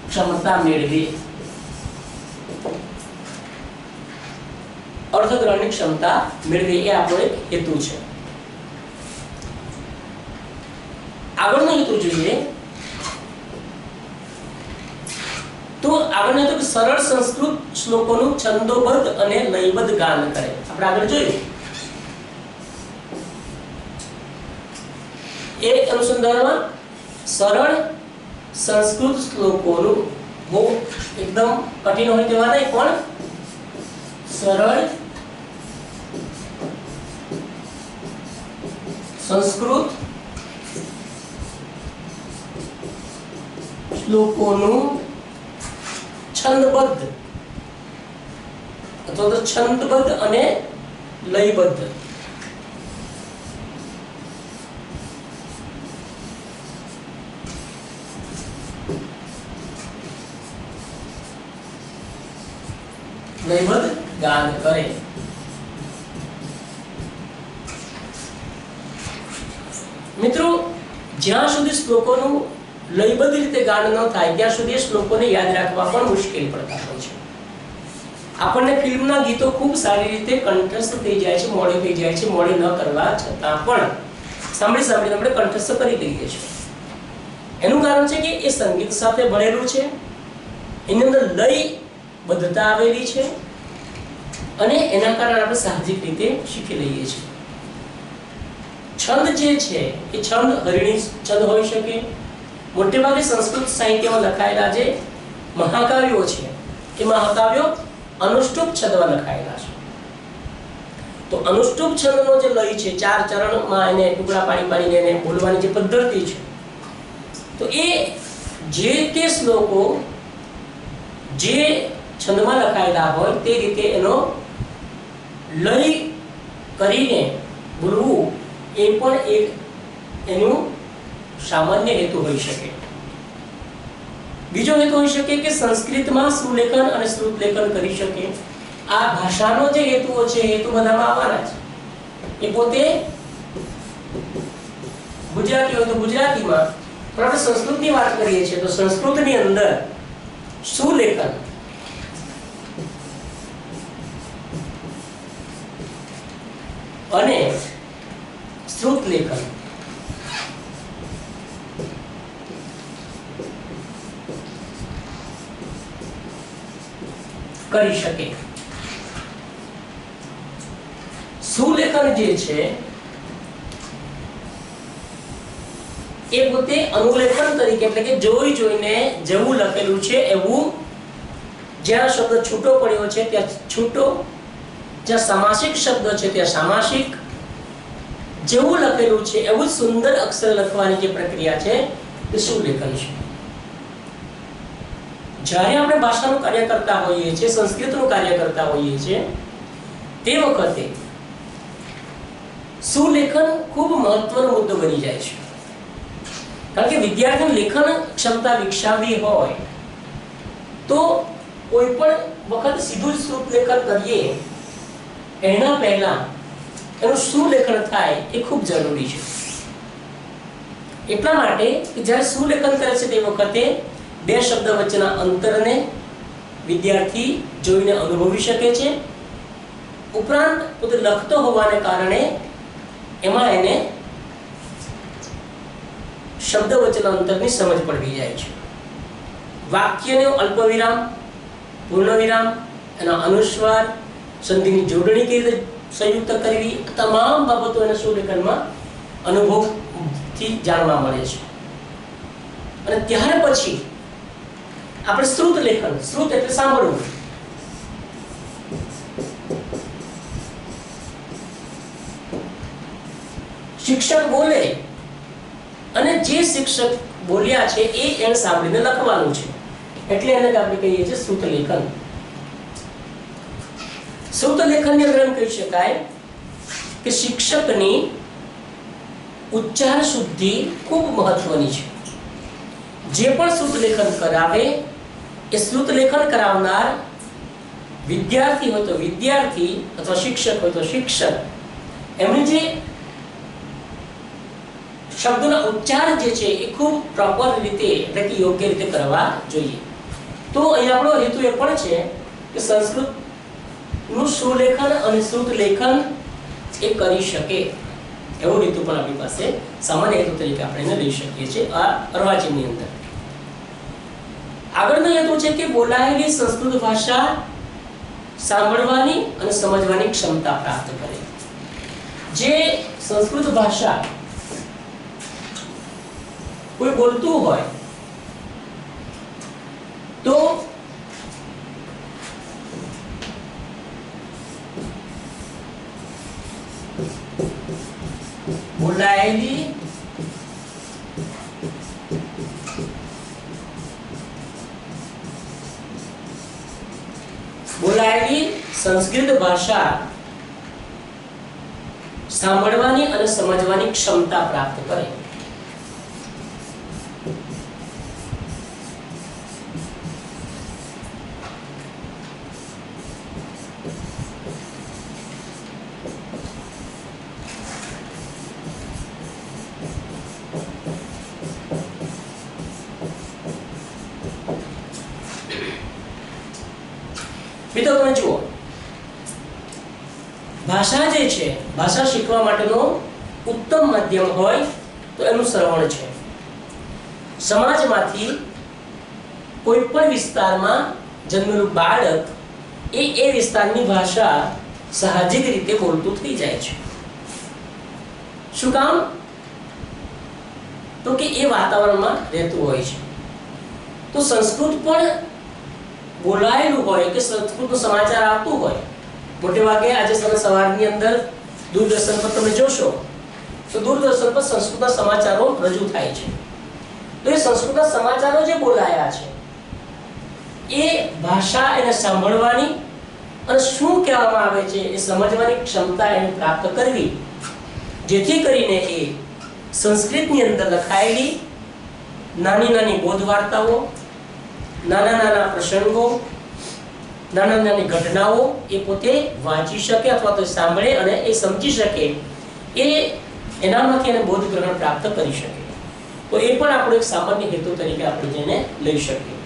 ક્ષમતા મેળવે. અર્થગ્રહણની ક્ષમતા મેળવે, એ આપણો એક હેતુ છે. આગળનો હેતુ જોઈએ તો આગળનો હેતુ સરળ સંસ્કૃત શ્લોકોનું છંદોબદ્ધ અને લયબદ્ધ ગાન કરે. આપણે આગળ જોયું એ અનુસંધાનમાં સરળ સંસ્કૃત શ્લોકોનું, બહુ એકદમ કઠિન હોય તેવા નહીં, પણ સરળ સંસ્કૃત શ્લોકોનું છંદબદ્ધ અથવા તો છંદબદ્ધ અને લયબદ્ધ લયબદ્ધ ગાન કરે. મિત્રો, જ્યાં સુધી શ્લોકોનું લયબદ્ધ રીતે ગાન ન થાય ત્યાં સુધી શ્લોકોને યાદ રાખવા પણ મુશ્કેલ પડતા હોય છે. આપણને ફિલ્મના ગીતો ખૂબ સારી રીતે કંઠસ્થ થઈ જાય છે, મોડે થઈ જાય છે, મોડે ન કરવા છતાં પણ સાંભળી આપણે કંઠસ્થ કરી લઈએ છીએ. એનું કારણ છે કે એ સંગીત સાથે ભળેલું છે, એની અંદર લયબદ્ધતા આવેલી છે અને એના કારણે આપણે સાહજિક રીતે શીખી લઈએ છીએ. છંદ જે છે એ છંદ હરિણી છંદ હોઈ શકે. મોટે ભાગે સંસ્કૃત સાહિત્યમાં લખાયેલા જે મહાકાવ્યો છે એ મહાકાવ્યો અનુષ્ટુપ છંદમાં લખાયેલા છે. તો અનુષ્ટુપ છંદનો જે લય છે, 4 ચરણમાં એને ટુકડા પાડીને એને બોલવાની જે પદ્ધતિ છે, તો એ જે તે શ્લોકો જે છંદમાં લખાયેલા હોય તે રીતે એનો લય કરીને બોલવું એ પણ એક એનું સામાન્ય હેતુ હોઈ શકે. બીજો હેતુ હોઈ શકે કે સંસ્કૃતમાં સુલેખન અને શ્રુતલેખન કરી શકે. આ ભાષાનો જે હેતુઓ છે, હેતુ બધામાં આવવાના છે. એ પોતે ગુજરાતી હોય તો ગુજરાતીમાં, પણ આપણે સંસ્કૃતની વાત કરીએ છીએ તો સંસ્કૃતની અંદર સુલેખન અને શ્રુતલેખન કરી શકે. સુલેખન જે છે એ પોતે અનુલેખન તરીકે, એટલે કે જોઈને જેવું લખેલું છે એવું, જ્યાં શબ્દ છૂટો પડ્યો છે ત્યાં છૂટો, જ્યાં સામાસિક શબ્દ છે ત્યાં સામાસિક, જેવું લખેલું છે એવું સુંદર અક્ષર લખવાની જે પ્રક્રિયા છે એ સુલેખન છે. જ્યારે આપણે ભાષાનું કાર્ય કરતા હોઈએ છીએ, સંસ્કૃતનું કાર્ય કરતા હોઈએ છીએ, તે વખતે સુલેખન ખૂબ મહત્વનો મુદ્દો બની જાય છે. કારણ કે વિદ્યાર્થીની લેખન ક્ષમતા વિકસાવવી હોય તો કોઈ પણ વખત સીધું જ શ્રુતલેખન કરીએ એના પહેલા એનું સુલેખન થાય એ ખૂબ જરૂરી છે. એટલા માટે કે જ્યારે સુલેખન કરે છે તે વખતે બે શબ્દ વચ્ચેના અંતરને વિદ્યાર્થી જોઈને અનુભવી શકે છે. ઉપરાંત પોતે લખતો હોવાને કારણે એમાં એને શબ્દ વચ્ચેના અંતરની સમજ પડી જાય છે. વાક્યનો અલ્પવિરામ, પૂર્ણવિરામ, એના અનુસ્વાર, સંધિની જોડણી કેવી રીતે સંયુક્ત કરવી, તમામ બાબતો એના સુલેખનમાં અનુભવથી જાણવા મળે છે. અને ત્યાર પછી આપણે શ્રુત લેખન, શ્રુત એટલે સાંભળવું. શિક્ષક બોલે અને જે શિક્ષક બોલ્યા છે એ એને સાંભળીને લખવાનું છે, એટલે એને આપણે કહીએ છીએ શ્રુત લેખન. શ્રુત લેખનની અંદર એમ કહી શકાય કે શિક્ષકની ઉચ્ચાર શુદ્ધિ ખૂબ મહત્વની છે. જે પણ શ્રુત લેખન કરાવે એ શ્રુત લેખન કરાવનાર વિદ્યાર્થી હોય તો વિદ્યાર્થી અથવા શિક્ષક હોય તો શિક્ષક, એમની જે શબ્દોના ઉચ્ચાર જે છે એ ખૂબ પ્રોપર રીતે, એટલે કે યોગ્ય રીતે કરવા જોઈએ. તો અહીં આપણો હેતુ એ પણ છે કે સંસ્કૃત નું સુલેખન અને શુદ્ધ લેખન એ કરી શકે એવો હેતુ પણ આપણી પાસે સામાન્ય હેતુ તરીકે આપણે એને લઈ શકીએ છીએ આ અર્વાચીનની અંદર. આગળનો હેતુ છે કે બોલાયેલી સંસ્કૃત ભાષા સાંભળવાની અને સમજવાની ક્ષમતા પ્રાપ્ત કરે. જે સંસ્કૃત ભાષા કોઈ બોલતું હોય તો બોલાયેલી સંસ્કૃત ભાષા સાંભળવાની અને સમજવાની ક્ષમતા પ્રાપ્ત કરે. મિત્રો તમે જુઓ, ભાષા જે છે, ભાષા શીખવા માટેનો ઉત્તમ માધ્યમ હોય તો એનું શ્રવણ છે. સમાજમાંથી કોઈ પણ વિસ્તારમાં જન્મેલું બાળક એ વિસ્તારની ભાષા સાહજિક રીતે બોલતું થઈ જાય છે. શું કામ? તો કે એ વાતાવરણમાં રહેતું હોય છે. તો સંસ્કૃત પણ બોલાયેલું હોય કે સંસ્કૃતનો સમાચાર આવતું હોય, મોટે ભાગે આજે સવારની અંદર દૂરદર્શન પર તમે જોશો તો દૂરદર્શન પર સંસ્કૃતના સમાચારો રજૂ થાય છે. તો એ સંસ્કૃતના સમાચારો જે બોલાયા છે એ ભાષા એને સાંભળવાની અને શું કહેવામાં આવે છે એ સમજવાની ક્ષમતા એને પ્રાપ્ત કરવી, જેથી કરીને એ સંસ્કૃતની અંદર લખાયેલી નાની નાની બોધ વાર્તાઓ, નાના નાના પ્રસંગો, નાના નાની ઘટનાઓ એ પોતે વાંચી શકે અથવા તો સાંભળે અને એ સમજી શકે, એ એનામાંથી એને બોધ ગ્રહણ પ્રાપ્ત કરી શકે. તો એ પણ આપણો એક સામાન્ય હેતુ તરીકે આપણે જેને લઈ શકીએ.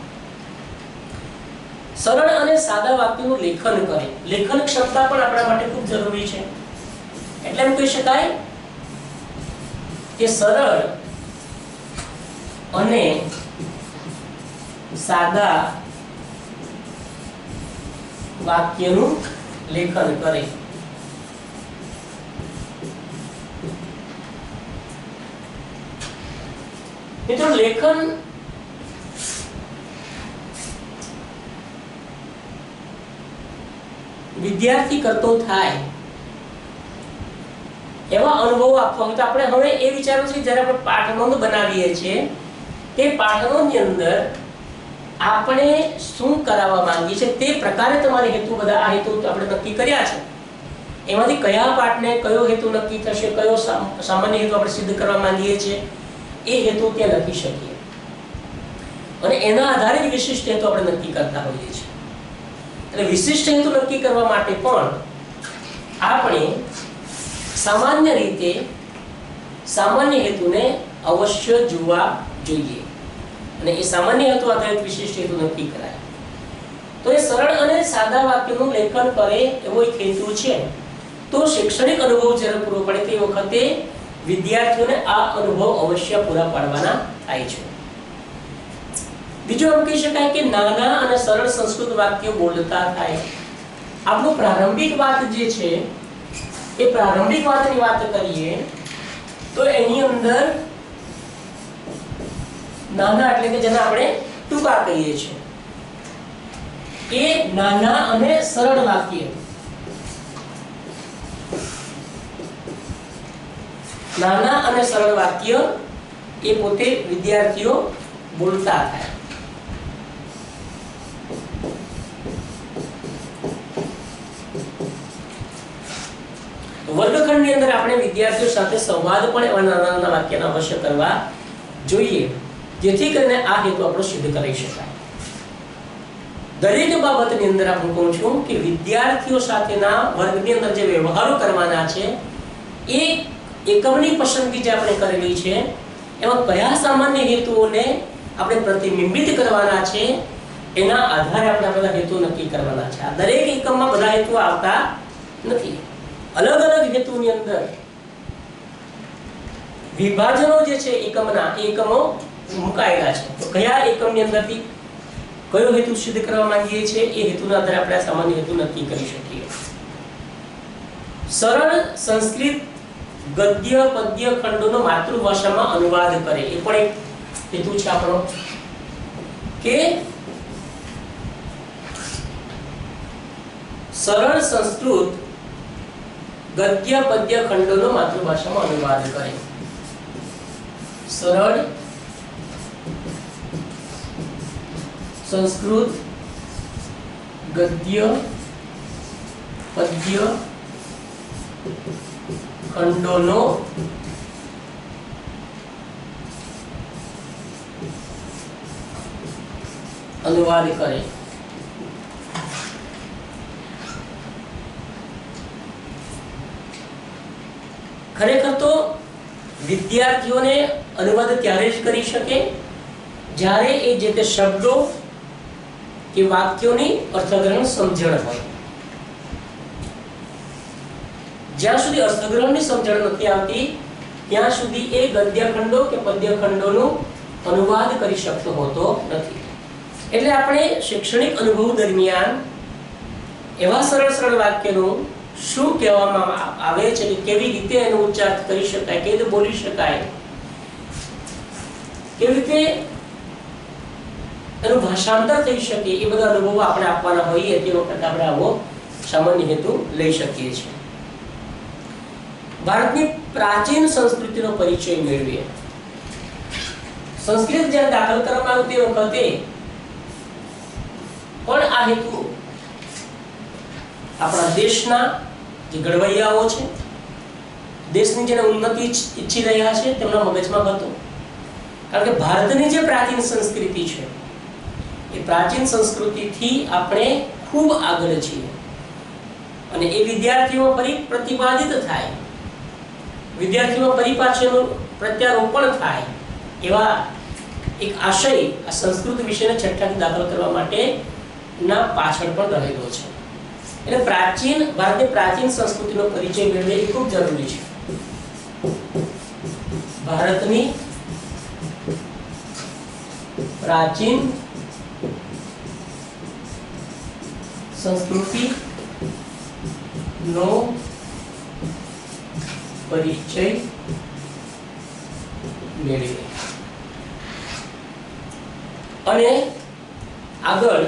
સરળ અને સાદા વાક્યોનું લેખન કરે. લેખન ક્ષમતા પણ આપણા માટે ખૂબ જરૂરી છે. એટલે એમ કહી શકાય કે સરળ અને સાદા વાક્યનું લેખન કરે. મિત્રો, લેખન વિદ્યાર્થી કરતો થાય એવા અનુભવો આપવા હોય તો આપણે હવે એ વિચારવું છે જ્યારે આપણે પાઠનોંધ બનાવીએ છીએ તે પાઠનોંધની અંદર આપણે શું કરાવવા માંગીએ છીએ તે પ્રકારે તમારે હેતુ બધા આ હેતુ આપણે નક્કી કર્યા છે. એમાંથી કયા પાઠને કયો હેતુ નક્કી થશે, કયો સામાન્ય હેતુ આપણે સિદ્ધ કરવા માંગીએ છીએ એ હેતુ ત્યાં લખી શકીએ અને એના આધારે જ વિશિષ્ટ હેતુ આપણે નક્કી કરતા હોઈએ છીએ. એટલે વિશિષ્ટ હેતુ નક્કી કરવા માટે પણ આપણે સામાન્ય રીતે સામાન્ય હેતુને અવશ્ય જોવા જોઈએ અને એ સામાન્ય હેતુ આધારિત વિશિષ્ટ હેતુ નક્કી કરાય. તો એ સરળ અને સાદા વાક્યનું લેખન કરે એવો એક હેતુ છે. તો શૈક્ષણિક અનુભવ જ્યારે પૂરો પડે તે વખતે વિદ્યાર્થીઓને આ અનુભવ અવશ્ય પૂરા પાડવાના થાય છે. બીજું એમ કહી શકાય કે નાના અને સરળ સંસ્કૃત વાક્યો બોલતા થાય. આપણું પ્રારંભિક વાત જે છે એ પ્રારંભિક વાતની વાત કરીએ તો એની અંદર નાના એટલે કે જેને આપણે ટૂંકા કહીએ છીએ એ નાના અને સરળ વાક્ય, નાના અને સરળ વાક્ય એ પોતે વિદ્યાર્થીઓ બોલતા થાય. વર્ગખંડની અંદર આપણે વિદ્યાર્થીઓ સાથે સંવાદ પણ એવા નાના નાના વાક્યના અવશ્ય કરવા જોઈએ જેથી કરીને આ હેતુ આપણો સિદ્ધ કરી શકાય. દરેક બાબતની અંદર હું કહું છું કે વિદ્યાર્થીઓ સાથેના વર્ગની અંદર જે વ્યવહારો કરવાના છે એ એકમની પસંદગી જે આપણે કરેલી છે એમાં કયા સામાન્ય હેતુઓને આપણે પ્રતિબિંબિત કરવાના છે એના આધારે આપણે આ બધા હેતુ નક્કી કરવાના છે. આ દરેક એકમમાં બધા હેતુ આવતા નથી. અલગ અલગ હેતુની અંદર વિભાજનો જે છે એકમના, એકમો મુકાયેલા છે. તો કયા એકમની અંદરથી કયો હેતુ સિદ્ધ કરવા માંગીએ છીએ એ હેતુના આધારે આપણે આ સામાન્ય હેતુ નક્કી કરી શકીએ. સરળ સંસ્કૃત ગદ્ય પદ્ય ખંડોનો માતૃભાષામાં અનુવાદ કરે, એ પણ એક હેતુ છે આપણો. કે સરળ સંસ્કૃત ગદ્ય પદ્ય ખંડોનો માતૃભાષામાં અનુવાદ કરે. સરળ સંસ્કૃત ગદ્ય પદ્ય ખંડોનો અનુવાદ કરે. ખરેખર તો વિદ્યાર્થીઓને અનુવાદ ત્યારે જ કરી શકે જ્યારે એ જે તે શબ્દો કે વાક્યોની અર્થગ્રહણ સમજણ હોય. જ્યાં સુધી અર્થગ્રહણની સમજણ નથી આવતી ત્યાં સુધી એ ગદ્યખંડો કે પદ્યખંડોનો અનુવાદ કરી શકતો હોતો નથી. એટલે આપણે શૈક્ષણિક અનુભવ દરમિયાન એવા સરળ સરળ વાક્યનું શું કહેવામાં આવે છે કે કેવી રીતે એનો ઉચ્ચાર કરી શકાય, કેવી રીતે બોલી શકાય, કેવી રીતે એનું ભાષાંતર થઈ શકે, એ બધા અનુભવો આપણે આપવાના હોઈએ તે વખતે આપણે આવો સામાન્ય હેતુ લઈ શકીએ છીએ. ભારતની પ્રાચીન સંસ્કૃતિનો પરિચય મેળવીએ. સંસ્કૃત જ્યારે દાખલ કરવામાં આવ્યું તે વખતે પણ આ હેતુ આપણા દેશના જે ઘડવૈયાઓ છે, દેશની જેને ઉન્નતિ ઈચ્છી રહ્યા છે તેમના મગજમાં હતો. કારણ કે ભારતની જે પ્રાચીન સંસ્કૃતિ છે એ પ્રાચીન સંસ્કૃતિથી આપણે ખૂબ આગળ છીએ અને એ વિદ્યાર્થીઓમાં ફરી પ્રતિપાદિત થાય, વિદ્યાર્થીઓમાં ફરી પાછળનું પ્રત્યારોપણ થાય એવા એક આશય આ સંસ્કૃત વિષયને છઠ્ઠાથી દાખલ કરવા માટે ના પાછળ પણ રહેલો છે. એટલે પ્રાચીન ભારતની પ્રાચીન સંસ્કૃતિનો પરિચય મેળવવો એ ખૂબ જરૂરી છે. ભારતની પ્રાચીન સંસ્કૃતિ નો પરિચય મેળવીએ અને આગળ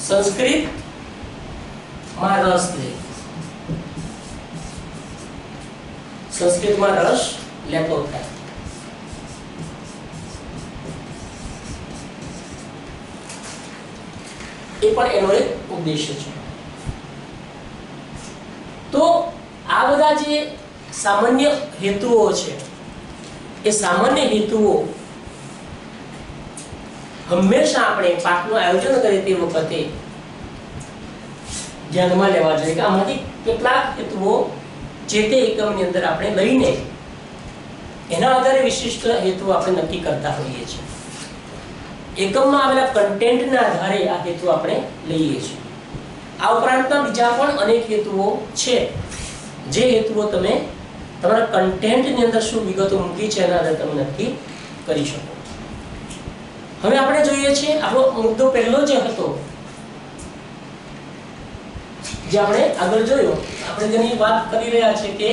સંસ્કૃત માં રસ લે, સંસ્કૃતમાં રસ લેતો થાય. એ પણ એનો એક ઉદ્દેશ્ય છે. તો આ બધા જે સામાન્ય હેતુઓ છે એ સામાન્ય હેતુઓ હંમેશા આપણે પાઠનું આયોજન કરીએ તે વખતે ધ્યાનમાં લેવા જોઈએ કે આમાંથી કેટલાક હેતુઓ જે તે એકમની અંદર આપણે લઈને એના આધારે વિશિષ્ટ હેતુ આપણે નક્કી કરતા હોઈએ છીએ. એકમમાં આવેલા કન્ટેન્ટના આધારે આ હેતુ આપણે લઈએ છીએ. આ ઉપરાંતના બીજા પણ અનેક હેતુઓ છે જે હેતુઓ તમે તમારા કન્ટેન્ટની અંદર શું વિગતો મૂકી છે એના આધારે તમે નક્કી કરી શકો. હવે આપણે જોઈએ છીએ આપણો મુદ્દો પહેલો જે હતો જે આપણે આગળ જોયો, આપણે જેની વાત કરી રહ્યા છે કે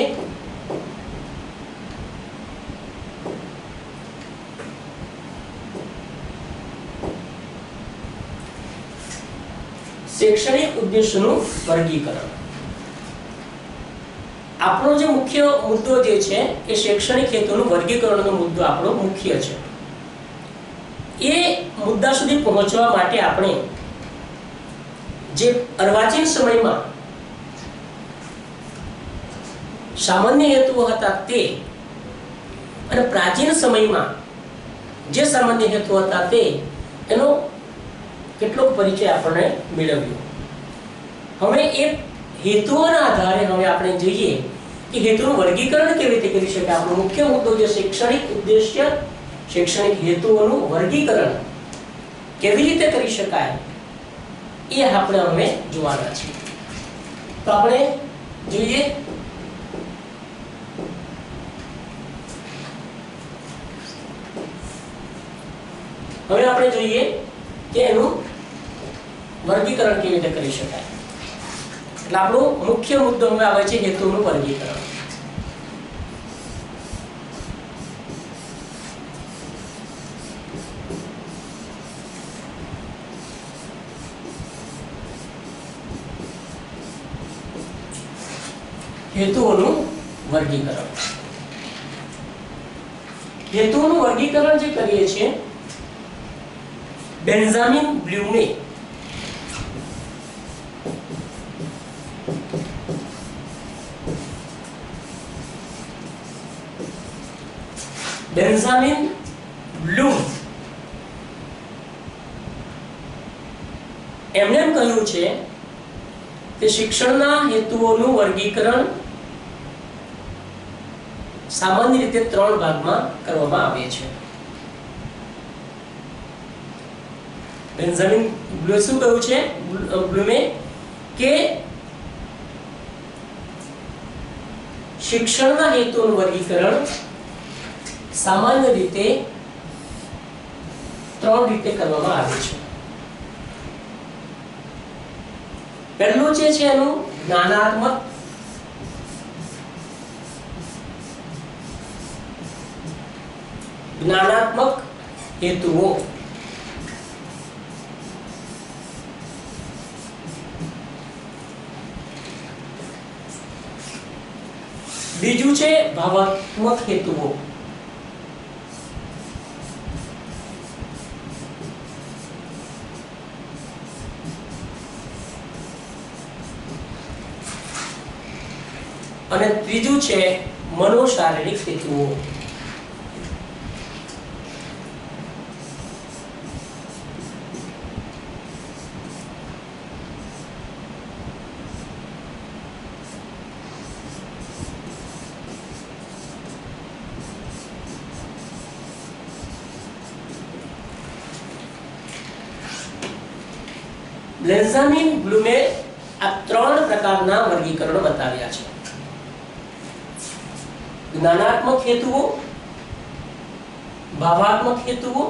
શૈક્ષણિક ઉદ્દેશોનું વર્ગીકરણ. આપણો જે મુખ્ય મુદ્દો જે છે એ શૈક્ષણિક હેતુનું વર્ગીકરણનો મુદ્દો આપણો મુખ્ય છે. એ મુદ્દા સુધી પહોંચવા માટે આપણે જે અર્વાચીન સમયમાં સામાન્ય હેતુઓ હતા તે અને પ્રાચીન સમયમાં જે સામાન્ય હેતુ હતા તે એનો કેટલોક પરિચય આપણને મેળવ્યો. હવે એ હેતુઓના આધારે હવે આપણે જોઈએ કે હેતુનું વર્ગીકરણ કેવી રીતે કરી શકાય. આપણો મુખ્ય મુદ્દો જે શૈક્ષણિક ઉદ્દેશ્ય, શૈક્ષણિક હેતુઓનું વર્ગીકરણ કેવી રીતે કરી શકાય એ આપણે હવે જોવાના છે. તો આપણે જોઈએ હવે આપણે જોઈએ કે એનું વર્ગીકરણ કેવી રીતે કરી શકાય. એટલે આપણો મુખ્ય મુદ્દો હવે આવે છે હેતુનું વર્ગીકરણ. હેતુઓનું વર્ગીકરણ. હેતુઓનું વર્ગીકરણ જે કરીએ છીએ બેન્જામિન બ્લૂમે એમણે એમ કહ્યું છે કે શિક્ષણના હેતુઓનું વર્ગીકરણ સામાન્ય રીતે 3 ભાગમાં કરવામાં આવે છે. બેન્જામિન બ્લૂમે શું કહ્યું છે? બ્લૂમે કે શિક્ષણના હેતુઓનું વર્ગીકરણ સામાન્ય રીતે 3 રીતે કરવામાં આવે છે. પહેલું જે છે એનું જ્ઞાનાત્મક હેતુઓ. બીજું છે ભાવાત્મક હેતુઓ. અને ત્રીજું છે મનોશારીરિક હેતુઓ. બેન્જામિન બ્લૂમે આ 3 પ્રકારના વર્ગીકરણો બતાવ્યા છે. જ્ઞાનાત્મક હેતુઓ, ભાવાત્મક હેતુઓ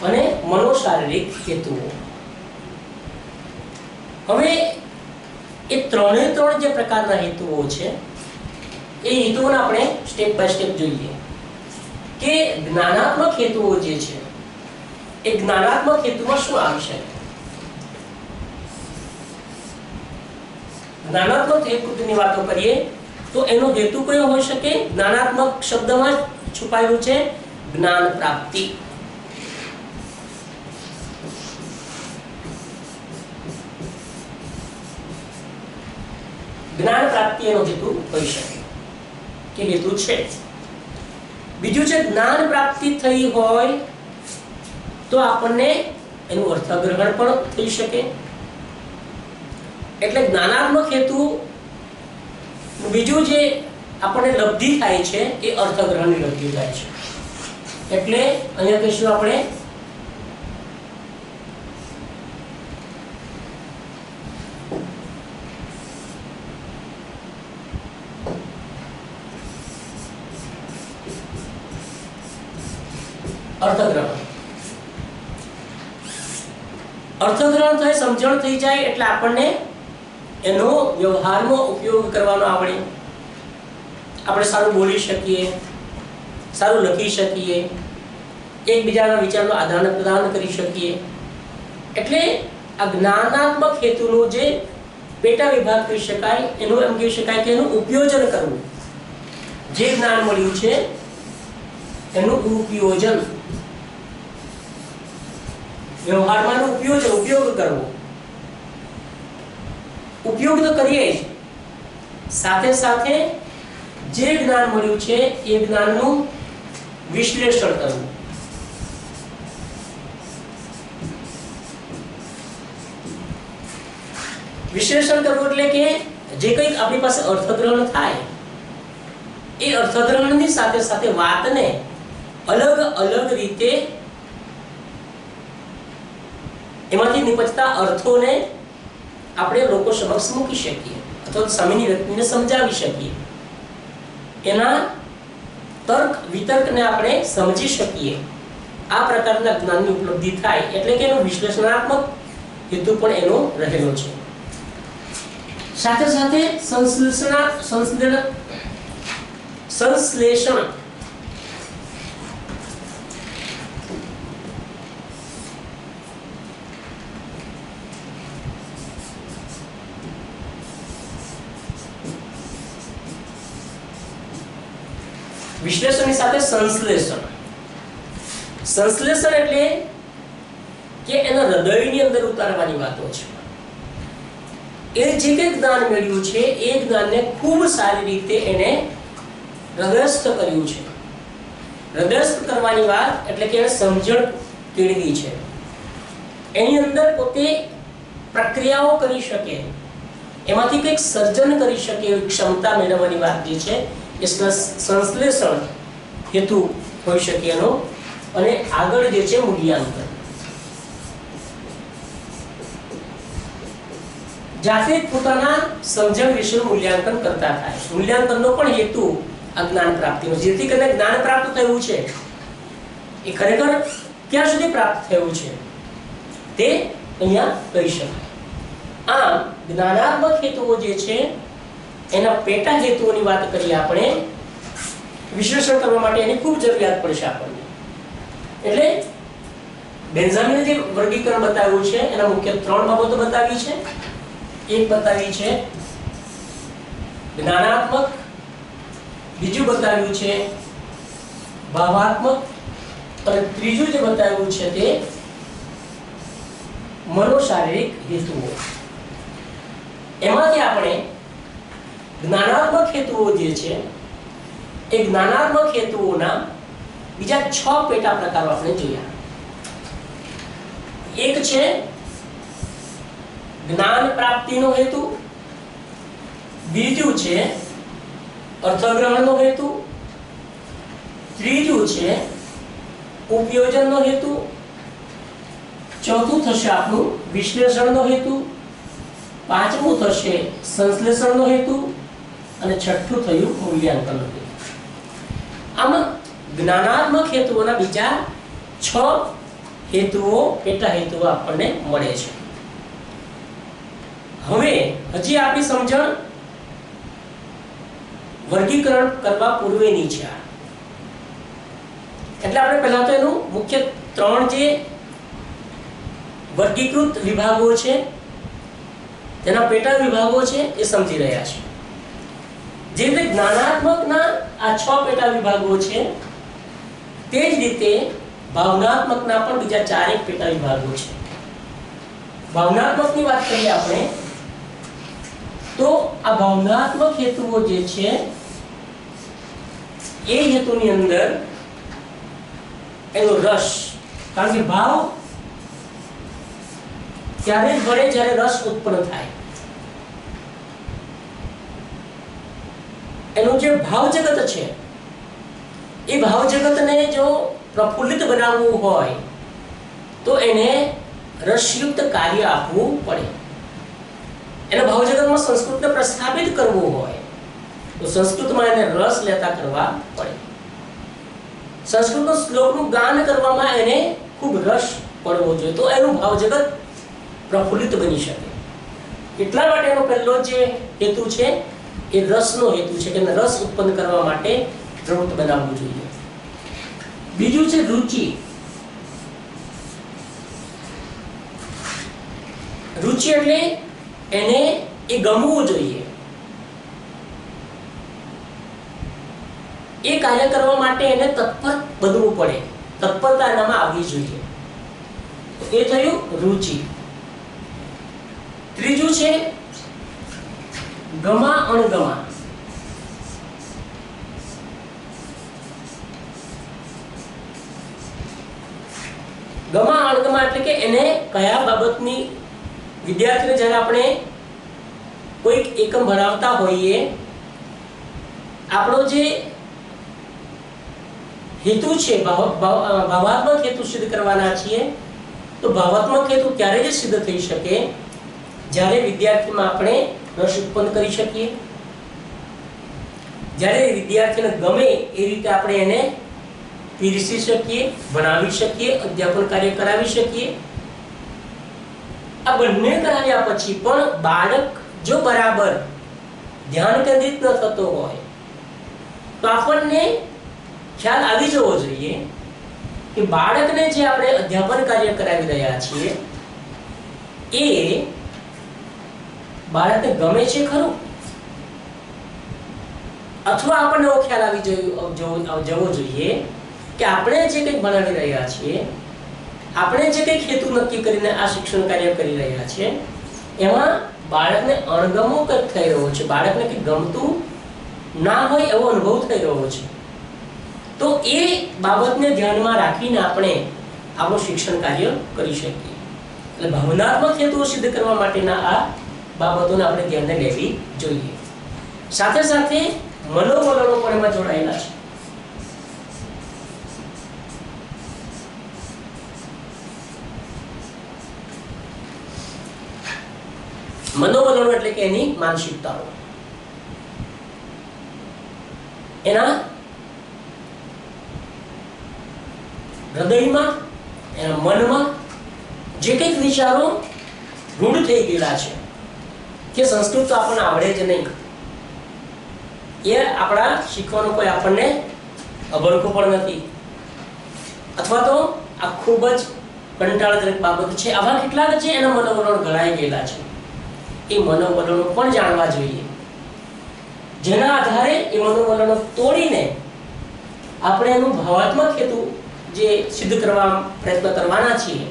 અને મનોશારીરિક હેતુઓ. હવે એ 3 જે પ્રકારના હેતુઓ છે એ હેતુઓને આપણે સ્ટેપ બાય સ્ટેપ જોઈએ કે જ્ઞાનાત્મક હેતુઓ જે છે એ જ્ઞાનાત્મક હેતુમાં શું આવશે. જ્ઞાનાત્મક હેતુની વાતો કરીએ તો એનો હેતુ કયો હોઈ શકે? જ્ઞાનાત્મક શબ્દમાં છુપાયેલું છે જ્ઞાન પ્રાપ્તિ. જ્ઞાન પ્રાપ્તિ એનો હેતુ હોઈ શકે કે હેતુ છે. બીજું છે જ્ઞાન પ્રાપ્તિ થઈ હોય તો આપણને એનું અર્થગ્રહણ પણ થઈ શકે. એટલે જ્ઞાનાત્મક હેતુ બીજું જે આપણને લબ્ધિ થાય છે એ અર્થગ્રહણની લબ્ધિ થાય છે. એટલે અહીંયા કહીશું આપણે અર્થગ્રહણ. અર્થગ્રહણ થાય, સમજણ થઈ જાય એટલે આપણને એનો વ્યવહારમાં ઉપયોગ કરવાનો આવડે. આપણે સારું બોલી શકીએ, સારું લખી શકીએ, એકબીજાના વિચારનું આદાન પ્રદાન કરી શકીએ. એટલે આ જ્ઞાનાત્મક હેતુનો જે પેટા વિભાગ કહી શકાય એનું એમ કહી શકાય કે એનું ઉપયોજન કરવું. જે જ્ઞાન મળ્યું છે એનું ઉપયોજન, વ્યવહારમાં એનો ઉપયોગ કરવો. ઉપયોગ તો કરીએ જ, સાથે સાથે જે જ્ઞાન મળ્યું છે એ જ્ઞાનનું વિશ્લેષણ કરવું. વિશ્લેષણ કરવું એટલે કે જે કંઈક આપણી પાસે અર્થગ્રહણ થાય એ અર્થગ્રહણની સાથે સાથે વાતને અલગ અલગ રીતે એમાંથી નિપજતા અર્થોને આપણે લોકો સમક્ષ મૂકી શકીએ અથવા સામેની વ્યક્તિને સમજાવી શકીએ, એના તર્ક વિતર્કને આપણે સમજી શકીએ, આ પ્રકારના જ્ઞાનની ઉપલબ્ધિ થાય એટલે કે એનો વિશ્લેષણાત્મક હેતુ પણ એનો રહેલો છે. સાથે સાથે સંશ્લેષણ વિશ્લેષણની સાથે સંશ્લેષણ એટલે કે એના હૃદયની અંદર ઉતારવાની વાતો છે. એ જે કંઈ જ્ઞાન મેળવ્યું છે એ જ્ઞાનને ખૂબ સારી રીતે એને હૃદયસ્થ કર્યું છે. હૃદયસ્થ કરવાની વાત એટલે કે એને સમજણ કેળવી છે, એની અંદર પોતે પ્રક્રિયાઓ કરી શકે, એમાંથી કંઈક સર્જન કરી શકે એવી ક્ષમતા મેળવવાની વાત જે છે એ સંશ્લેષણ હેતુ હોઈ શકે એનો. અને આગળ જે છે મૂલ્યાંકન, જાતે પોતાના સમજણ વિશેનું મૂલ્યાંકન કરતા થાય. મૂલ્યાંકનનો પણ હેતુ આ જ્ઞાન પ્રાપ્તિનો, જેથી કરીને જ્ઞાન પ્રાપ્ત થયું છે એ ખરેખર ક્યાં સુધી પ્રાપ્ત થયું છે તે અહીંયા કહી શકાય. આમ જ્ઞાનાત્મક હેતુઓ જે છે એના પેટા હેતુઓની વાત કરીએ આપણે, વિશ્લેષણ કરવા માટે એની ખૂબ જરૂરિયાત પડશે આપણને. એટલે બેન્ઝામિને જે વર્ગીકરણ બતાવ્યું છે એના મુખ્ય 3 બાબતો બતાવી છે. એક બતાવી છે જ્ઞાનાત્મક, બીજું બતાવ્યું છે ભાવાત્મક, અને ત્રીજું જે બતાવ્યું છે તે મનોશારીરિક હેતુઓ. એમાંથી આપણે જ્ઞાનાત્મક હેતુઓ જે છે એ જ્ઞાનાત્મક હેતુઓના બીજા 6 પેટા પ્રકારો આપણે જોયા. એક છે જ્ઞાન પ્રાપ્તિનો હેતુ, બીજું છે અર્થગ્રહણનો હેતુ, ત્રીજું છે ઉપયોજનનો હેતુ, ચોથું થશે આપણું વિશ્લેષણનો હેતુ, પાંચમું થશે સંશ્લેષણનો હેતુ, અને છઠ્ઠું થયું મૂલ્યાંકનનો હેતુ. આમ જ્ઞાનાત્મક હેતુઓના બીજા 6 હેતુઓ, પેટા હેતુઓ આપણને મળે છે. હવે હજી આપણી સમજણ વર્ગીકરણ કરવા પૂર્વેની છે. એટલે આપણે પહેલા તો એનું મુખ્ય 3 જે વર્ગીકૃત વિભાગો છે તેના પેટા વિભાગો છે એ સમજી રહ્યા છે. જે રીતે જ્ઞાનાત્મકના આ 6 પેટા વિભાગો છે તે જ રીતે ભાવનાત્મકના પણ બીજા 4 પેટા વિભાગો છે. ભાવનાત્મકની વાત કરીએ આપણે તો આ ભાવનાત્મક હેતુઓ જે છે એ હેતુની અંદર એનો રસ, કારણ કે ભાવ ત્યારે જ ભળે જ્યારે રસ ઉત્પન્ન થાય. એનું જે ભાવ જગત છે એ ભાવ જગતને જો પ્રફુલ્લિત બનાવવું હોય તો એને રસયુક્ત કાર્ય આપવું પડે. એને ભાવ જગતમાં સંસ્કૃતને પ્રસ્થાપિત કરવું હોય તો સંસ્કૃતમાં એને રસ લેતા કરવા પડે. સંસ્કૃતનો શ્લોકનું ગાન કરવામાં એને ખૂબ રસ પડવો જોઈએ તો એનું ભાવ જગત પ્રફુલ્લિત બની શકે. એટલા માટે એનો પહેલો જે હેતુ છે એ રસનો હેતુ છે કે રસ ઉત્પન્ન કરવા માટે પ્રવૃત્ત બનાવવું જોઈએ. બીજું છે રુચિ. રુચિ એટલે એને એ ગમવું જોઈએ, એ કાર્ય કરવા માટે એને તત્પર બનવું પડે, તત્પરતા એનામાં આવવી જોઈએ. એ થયું રુચિ. ત્રીજું છે ગમા અણગમા. ગમા અણગમા એટલે કે એને કયા બાબતની, વિદ્યાર્થીને જ્યારે આપણે કોઈક એકમ ભણાવતા હોઈએ, આપણો જે હેતુ છે ભાવાત્મક હેતુ સિદ્ધ કરવાના છીએ, તો ભાવાત્મક હેતુ ત્યારે જ સિદ્ધ થઈ શકે જ્યારે વિદ્યાર્થીમાં આપણે રસ ઉત્પન્ન કરી શકીએ, જ્યારે વિદ્યાર્થીને ગમે એ રીતે આપણે એને પીરસી શકીએ, ભણાવી શકીએ, અધ્યાપન કાર્ય કરાવી શકીએ. આ બંને કરાવ્યા પછી પણ બાળક જો બરાબર ધ્યાન કેન્દ્રિત ન થતો હોય તો આપણને ખ્યાલ આવી જવો જોઈએ કે બાળકને જે આપણે અધ્યાપન કાર્ય કરાવી રહ્યા છીએ એ બાળકને ગમે છે ખરું, અથવા આપણને એવો ખ્યાલ આવી જવો જોઈએ કે આપણે જે કંઈક ભણાવી રહ્યા છીએ, આપણે જે કંઈક હેતુ નક્કી કરીને આ શિક્ષણ કાર્ય કરી રહ્યા છીએ એમાં બાળકને અણગમો કંઈક થઈ રહ્યો છે, બાળકને કંઈક ગમતું ના હોય એવો અનુભવ થઈ રહ્યો છે. તો એ બાબતને ધ્યાનમાં રાખીને આપણે આપણું શિક્ષણ કાર્ય કરી શકીએ. એટલે ભાવનાત્મક હેતુઓ સિદ્ધ કરવા માટેના આ બાબતોને આપણે ધ્યાને લેવી જોઈએ. સાથે સાથે મનોવલણો પણ એમાં જોડાયેલા છે. મનોવલણો એટલે કે એની માનસિકતાઓ, એના હૃદયમાં, એના મનમાં જે કંઈક વિચારો રૂઢ થઈ ગયેલા છે કે સંસ્કૃત તો આપણને આવડે જ નહીં, એ આપણા શીખવાનો કોઈ આપણને અભડકો પણ નથી, અથવા તો આ ખૂબ જ કંટાળાજનક બાબત છે, આવા કેટલાક છે એના મનોવલણો ઘડાઈ ગયેલા છે. એ મનોવલણો પણ જાણવા જોઈએ, જેના આધારે એ મનોવલણો તોડીને આપણે એનું ભાવાત્મક હેતુ જે સિદ્ધ કરવા પ્રયત્ન કરવાના છીએ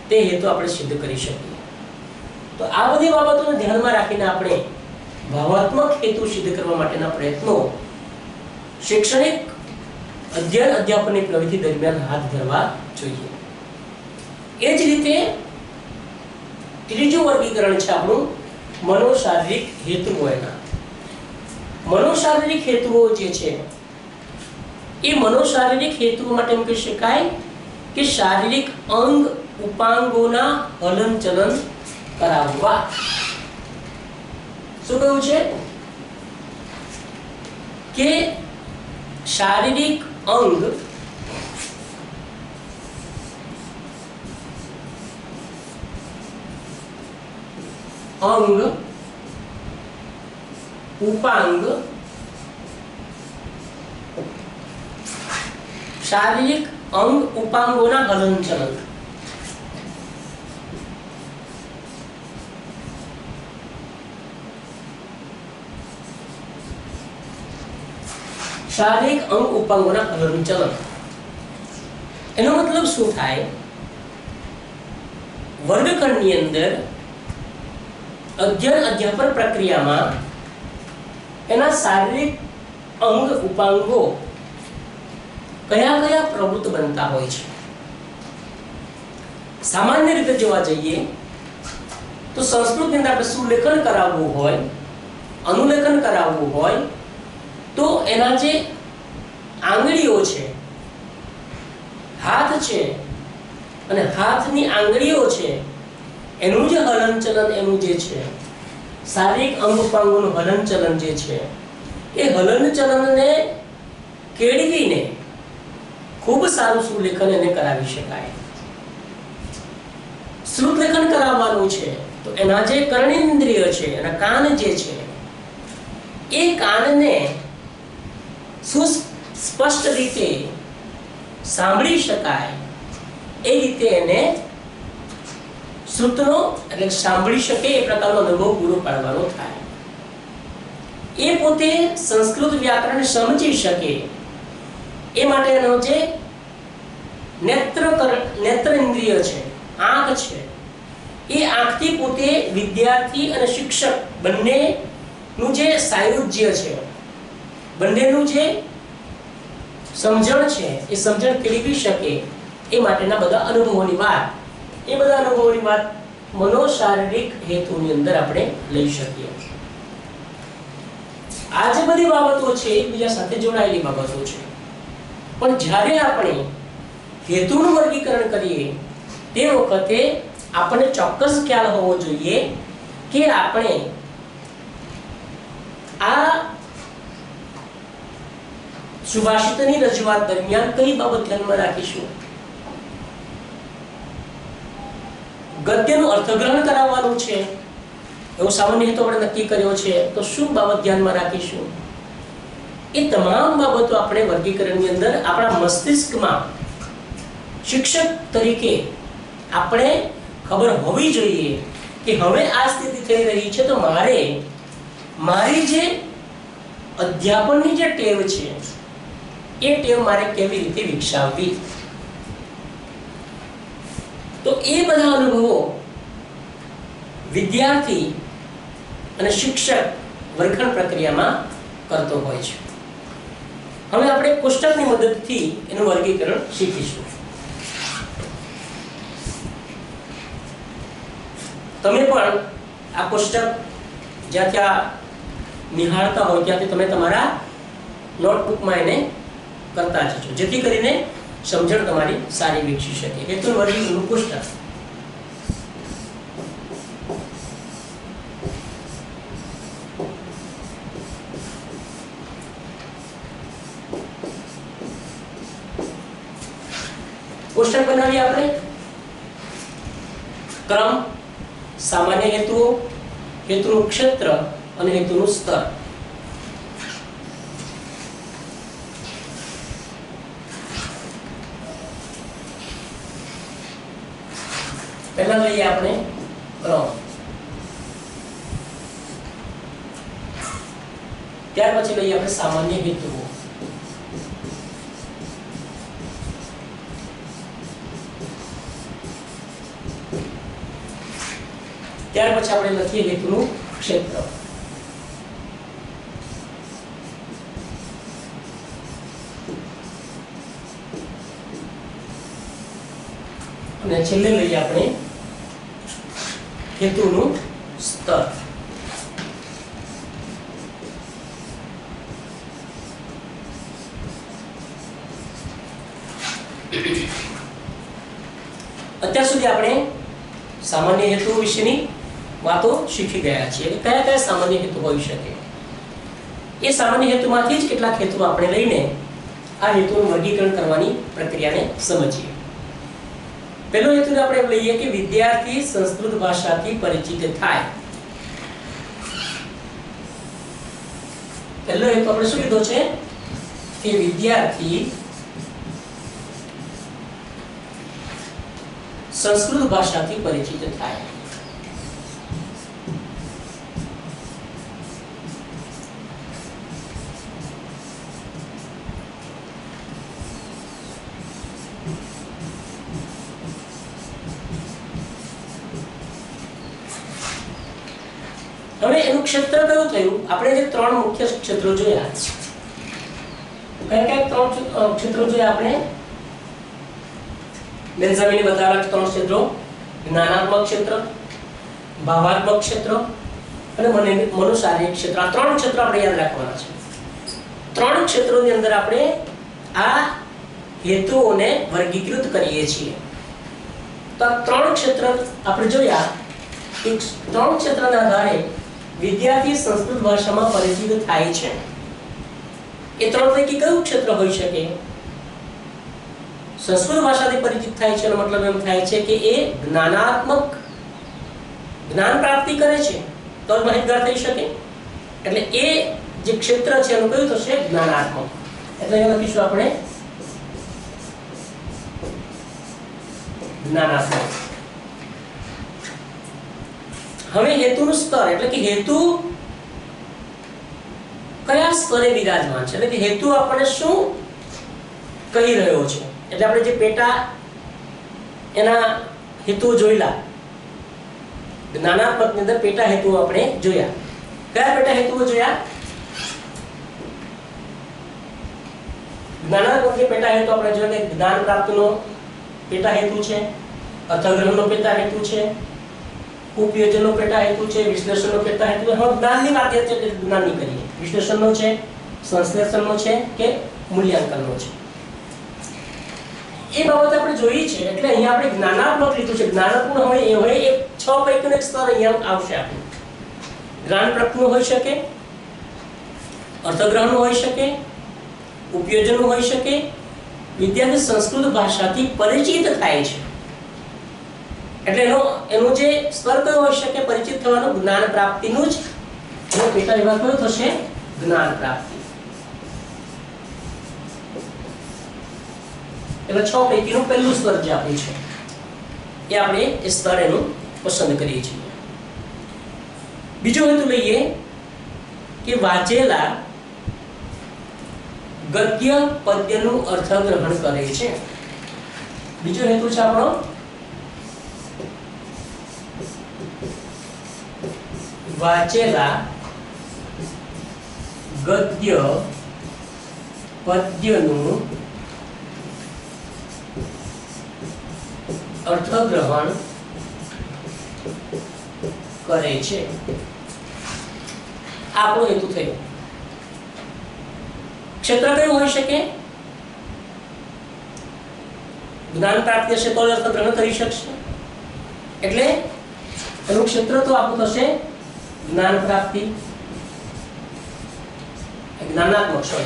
તે હેતુ આપણે સિદ્ધ કરી શકીએ. તો આ બધી બાબતોને ધ્યાનમાં રાખીને આપણે ભાવાત્મક હેતુ સિદ્ધ કરવા માટેના પ્રયત્નો શૈક્ષણિક અધ્યયન અધ્યાપનની પ્રવૃત્તિ દરમિયાન હાથ ધરવા જોઈએ. એ જ રીતે ત્રીજું વર્ગીકરણ છે આપણું મનોશારીરિક હેતુઓ. એના મનોશારીરિક હેતુઓ જે છે એ મનોશારીરિક હેતુઓ માટે એમ કહી શકાય કે શારીરિક અંગ ઉપાંગોના હલનચલન કરાવવા. શું કહ્યું છે કે શારીરિક અંગ ઉપાંગ શારીરિક અંગ ઉપાંગોના હલનચલન. શારીરિક અંગ ઉપાંગોના હલનચલન એનો મતલબ શું થાય? વર્ગખંડની અંદર અધ્યયન અધ્યાપન પ્રક્રિયામાં એના શારીરિક અંગ ઉપાંગો કયા કયા પ્રવૃત્ત બનતા હોય છે. સામાન્ય રીતે જોવા જઈએ તો સંસ્કૃતની અંદર આપણે સુલેખન કરાવવું હોય, અનુલેખન કરાવવું હોય તો એના જે આંગળીઓ છે, હાથ છે અને હાથની આંગળીઓ છે એનું જે હલનચલન, એનું જે છે શારીરિક અંગ ઉપાંગોનું હલનચલન જે છે એ હલનચલનને કેળવીને ખૂબ સારું સુલેખન એને કરાવી શકાય. શ્રુતલેખન કરાવવાનું છે તો એના જે કર્ણેન્દ્રિય છે, એના કાન જે છે એ કાનને સુસ્પષ્ટ રીતે સાંભળી શકાય એ રીતે એને શ્રુતનો એટલે સાંભળી શકે એ પ્રકારનો અનુભવ પૂરો પાડવાનો થાય. એ પોતે સંસ્કૃત વ્યાકરણ સમજી શકે એ માટે એનો જે નેત્ર ઇન્દ્રિય છે, આંખ છે, એ આંખથી પોતે વિદ્યાર્થી અને શિક્ષક બંનેનું જે સાયુજ્ય છે, બંનેનું જે સમજણ છે એ સમજણ કેળવી શકે એ માટેના બધા અનુભવોની વાત મનોશારીરિક હેતુની અંદર આપણે લઈ શકીએ. આ જે બધી બાબતો છે એકબીજા સાથે જોડાયેલી બાબતો છે, પણ જ્યારે આપણે હેતુનું વર્ગીકરણ કરીએ તે વખતે આપણને ચોક્કસ ખ્યાલ હોવો જોઈએ કે આપણે આ સુભાષિતની રજૂઆત દરમિયાન કઈ બાબત ધ્યાનમાં રાખીશું. ગદ્યનું અર્થગ્રહણ કરાવવાનું છે એવું સામાન્ય હેતુ આપણે નક્કી કર્યો છે, તો શું બાબત ધ્યાનમાં રાખીશું? એ તમામ બાબતો આપણે વર્ગીકરણની અંદર આપણા મસ્તિષ્કમાં શિક્ષક તરીકે આપણે ખબર હોવી જોઈએ કે હવે આ સ્થિતિ થઈ રહી છે, તો મારી જે અધ્યાપનની જે ટેવ છે એ ટેવ મારે કેવી રીતે વિકસાવવી. તો એ બધા અનુભવો વિદ્યાર્થી અને શિક્ષક વર્ગખંડ પ્રક્રિયામાં કરતો હોય છે. હવે આપણે કોષ્ટકની મદદથી એનું વર્ગીકરણ શીખીશું. તમે પણ આ કોષ્ટક જ્યાં ત્યાં નિહાળતા હોય ત્યાંથી તમે તમારા નોટબુકમાં એને કરતા જજો, જેથી કરીને સમજણ તમારી સારી વિકસી શકે. હેતુ વર્ગીકરણનું કોષ્ટક. કોષ્ટક બનાવીએ આપણે. ક્રમ, સામાન્ય હેતુઓ, હેતુનું ક્ષેત્ર અને હેતુનું સ્તર. પહેલા લઈએ આપણે ક્રમ, ત્યાર પછી લઈએ આપણે સામાન્ય હેતુઓ, ત્યાર પછી આપણે લખીએ હેતુનું ક્ષેત્ર, અને છેલ્લે લઈએ આપણે હેતુનું સ્તર. અત્યાર સુધી આપણે સામાન્ય હેતુ વિશેની વાતો શીખી ગયા છીએ. કયા કયા સામાન્ય હેતુ હોઈ શકે, એ સામાન્ય હેતુમાંથી જ કેટલાક હેતુ આપણે લઈને આ હેતુનું વર્ગીકરણ કરવાની પ્રક્રિયાને સમજીએ. પહેલો હેતુ આપણે એમ લઈએ કે વિદ્યાર્થી સંસ્કૃત ભાષાથી પરિચિત થાય. પહેલો હેતુ આપણે શું લીધો છે કે વિદ્યાર્થી સંસ્કૃત ભાષાથી પરિચિત થાય. હવે એનું ક્ષેત્ર કયું થયું? આપણે જે ત્રણ મુખ્ય ક્ષેત્રો જોયા, કયા કયા ત્રણ ક્ષેત્રો જોયા આપણે? બેન્જામિને બતાવેલા ત્રણ ક્ષેત્રો: જ્ઞાનાત્મક ક્ષેત્ર, ભાવાત્મક ક્ષેત્ર અને મનોશારીરિક ક્ષેત્ર. આ ત્રણ ક્ષેત્રો આપણે યાદ રાખવાના છે. ત્રણ ક્ષેત્રોની અંદર આપણે આ હેતુઓને વર્ગીકૃત કરીએ છીએ. તો આ ત્રણ ક્ષેત્ર આપણે જોયા. ત્રણ ક્ષેત્રના આધારે વિદ્યાર્થી સંસ્કૃત ભાષામાં પરિચિત થાય છે. એ ત્રણ પૈકી કયું ક્ષેત્ર હોઈ શકે? સંસ્કૃત ભાષાથી પરિચિત થાય છે એનો મતલબ એમ થાય છે કે એ જ્ઞાનાત્મક જ્ઞાન પ્રાપ્તિ કરે છે તો જ માહિતગાર થઈ શકે. એટલે એ જે ક્ષેત્ર છે એનું કયું થશે? જ્ઞાનાત્મક. એટલે એ લખીશું આપણે જ્ઞાનાત્મક. હવે હેતુનું સ્તર એટલે કે હેતુ કયા સ્તરે વિરાજમાન છે, એટલે કે હેતુ આપણને શું કહી રહ્યો છે. એટલે આપણે જે પેટા એના હેતુઓ જોઈલા, જ્ઞાનાત્મકની અંદર પેટા હેતુઓ આપણે જોયા. કયા પેટા હેતુઓ જોયા? જ્ઞાનાત્મકની પેટા હેતુ આપણે જોયા કે જ્ઞાન પ્રાપ્તિનો પેટા હેતુ છે, અર્થગ્રહણનો પેટા હેતુ છે, उपयोजनનો પેટા હેતુ છે, વિશ્લેષણનો પેટા હેતુ. હવે જ્ઞાનની વાત છે એટલે જ્ઞાનની કરીએ. વિશ્લેષણનો છે, સંશ્લેષણનો છે કે મૂલ્યાંકનનો છે, એ બાબત આપણે જોઈ છે. એટલે અહીંયા આપણે જ્ઞાનાત્મક લીધું છે. જ્ઞાનાત્મક હોય એ હોય એક 6 પૈકીનું એક સ્તર અહીંયા આવશે. આપણે જ્ઞાન પ્રાપ્તિનું હોઈ શકે, અર્થગ્રહણનું હોઈ શકે, ઉપયોજનનું હોઈ શકે. વિદ્યાર્થી સંસ્કૃત ભાષાથી પરિચિત થાય છે એટલે એનો જે સ્તર કયો હોઈ શકે પરિચિત થવાનો? જ્ઞાન પ્રાપ્તિનું જ એનો પેટા વિભાગ કયો થશે? જ્ઞાન પ્રાપ્તિ. એટલે 6 પૈકીનું પહેલું સ્તર જે આપણું છે એ આપણે એ સ્તર એનું પસંદ કરીએ છીએ. બીજો હેતુ લઈએ કે વાંચેલા ગદ્ય પદ્યનું અર્થગ્રહણ કરે છે. બીજો હેતુ છે આપણો વાંચેલા ગદ્ય પદ્યનું અર્થગ્રહણ કરે છે. આપણો હેતુ થયો. ક્ષેત્ર કયું હોઈ શકે? જ્ઞાન પ્રાપ્તિ હશે તો અર્થગ્રહણ કરી શકશે. એટલે એનું ક્ષેત્ર તો આપણું થશે જ્ઞાન પ્રાપ્તિ, જ્ઞાનાત્મક છે.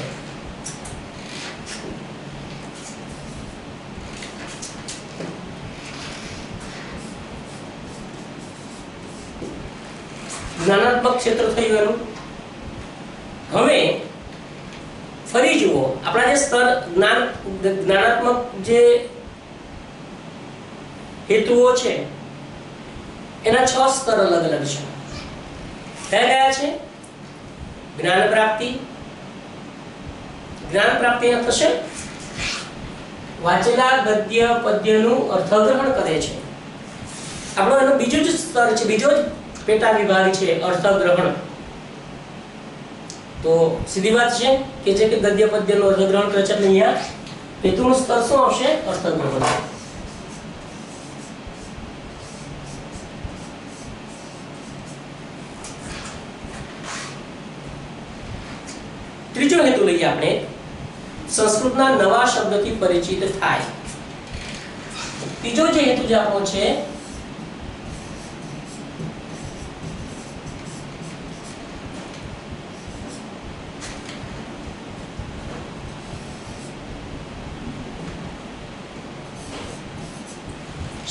જ્ઞાનાત્મક ક્ષેત્ર થયું એનું. હવે ફરી જુઓ આપણા જે સ્તર જ્ઞાનાત્મક જે હેતુઓ છે એના 6 સ્તર અલગ અલગ છે. કયા છે? જ્ઞાન પ્રાપ્તિ. જ્ઞાન પ્રાપ્તિ થશે વાંચેલા ગદ્ય પદ્યનું અર્થગ્રહણ કરે છે. આપણો એનો બીજો જ સ્તર છે, બીજો જ પેટા વિભાગ છે અર્થગ્રહણ. તો સીધી વાત છે કે જે કે ગદ્ય પદ્યનું અર્થગ્રહણ કરે છે એટલે અહીંયા હેતુનું સ્તર શું આવશે? અર્થગ્રહણ. ત્રીજો હેતુ લઈએ આપણે સંસ્કૃતના નવા શબ્દથી પરિચિત થાય. ત્રીજો જે હેતુ જે આપણો છે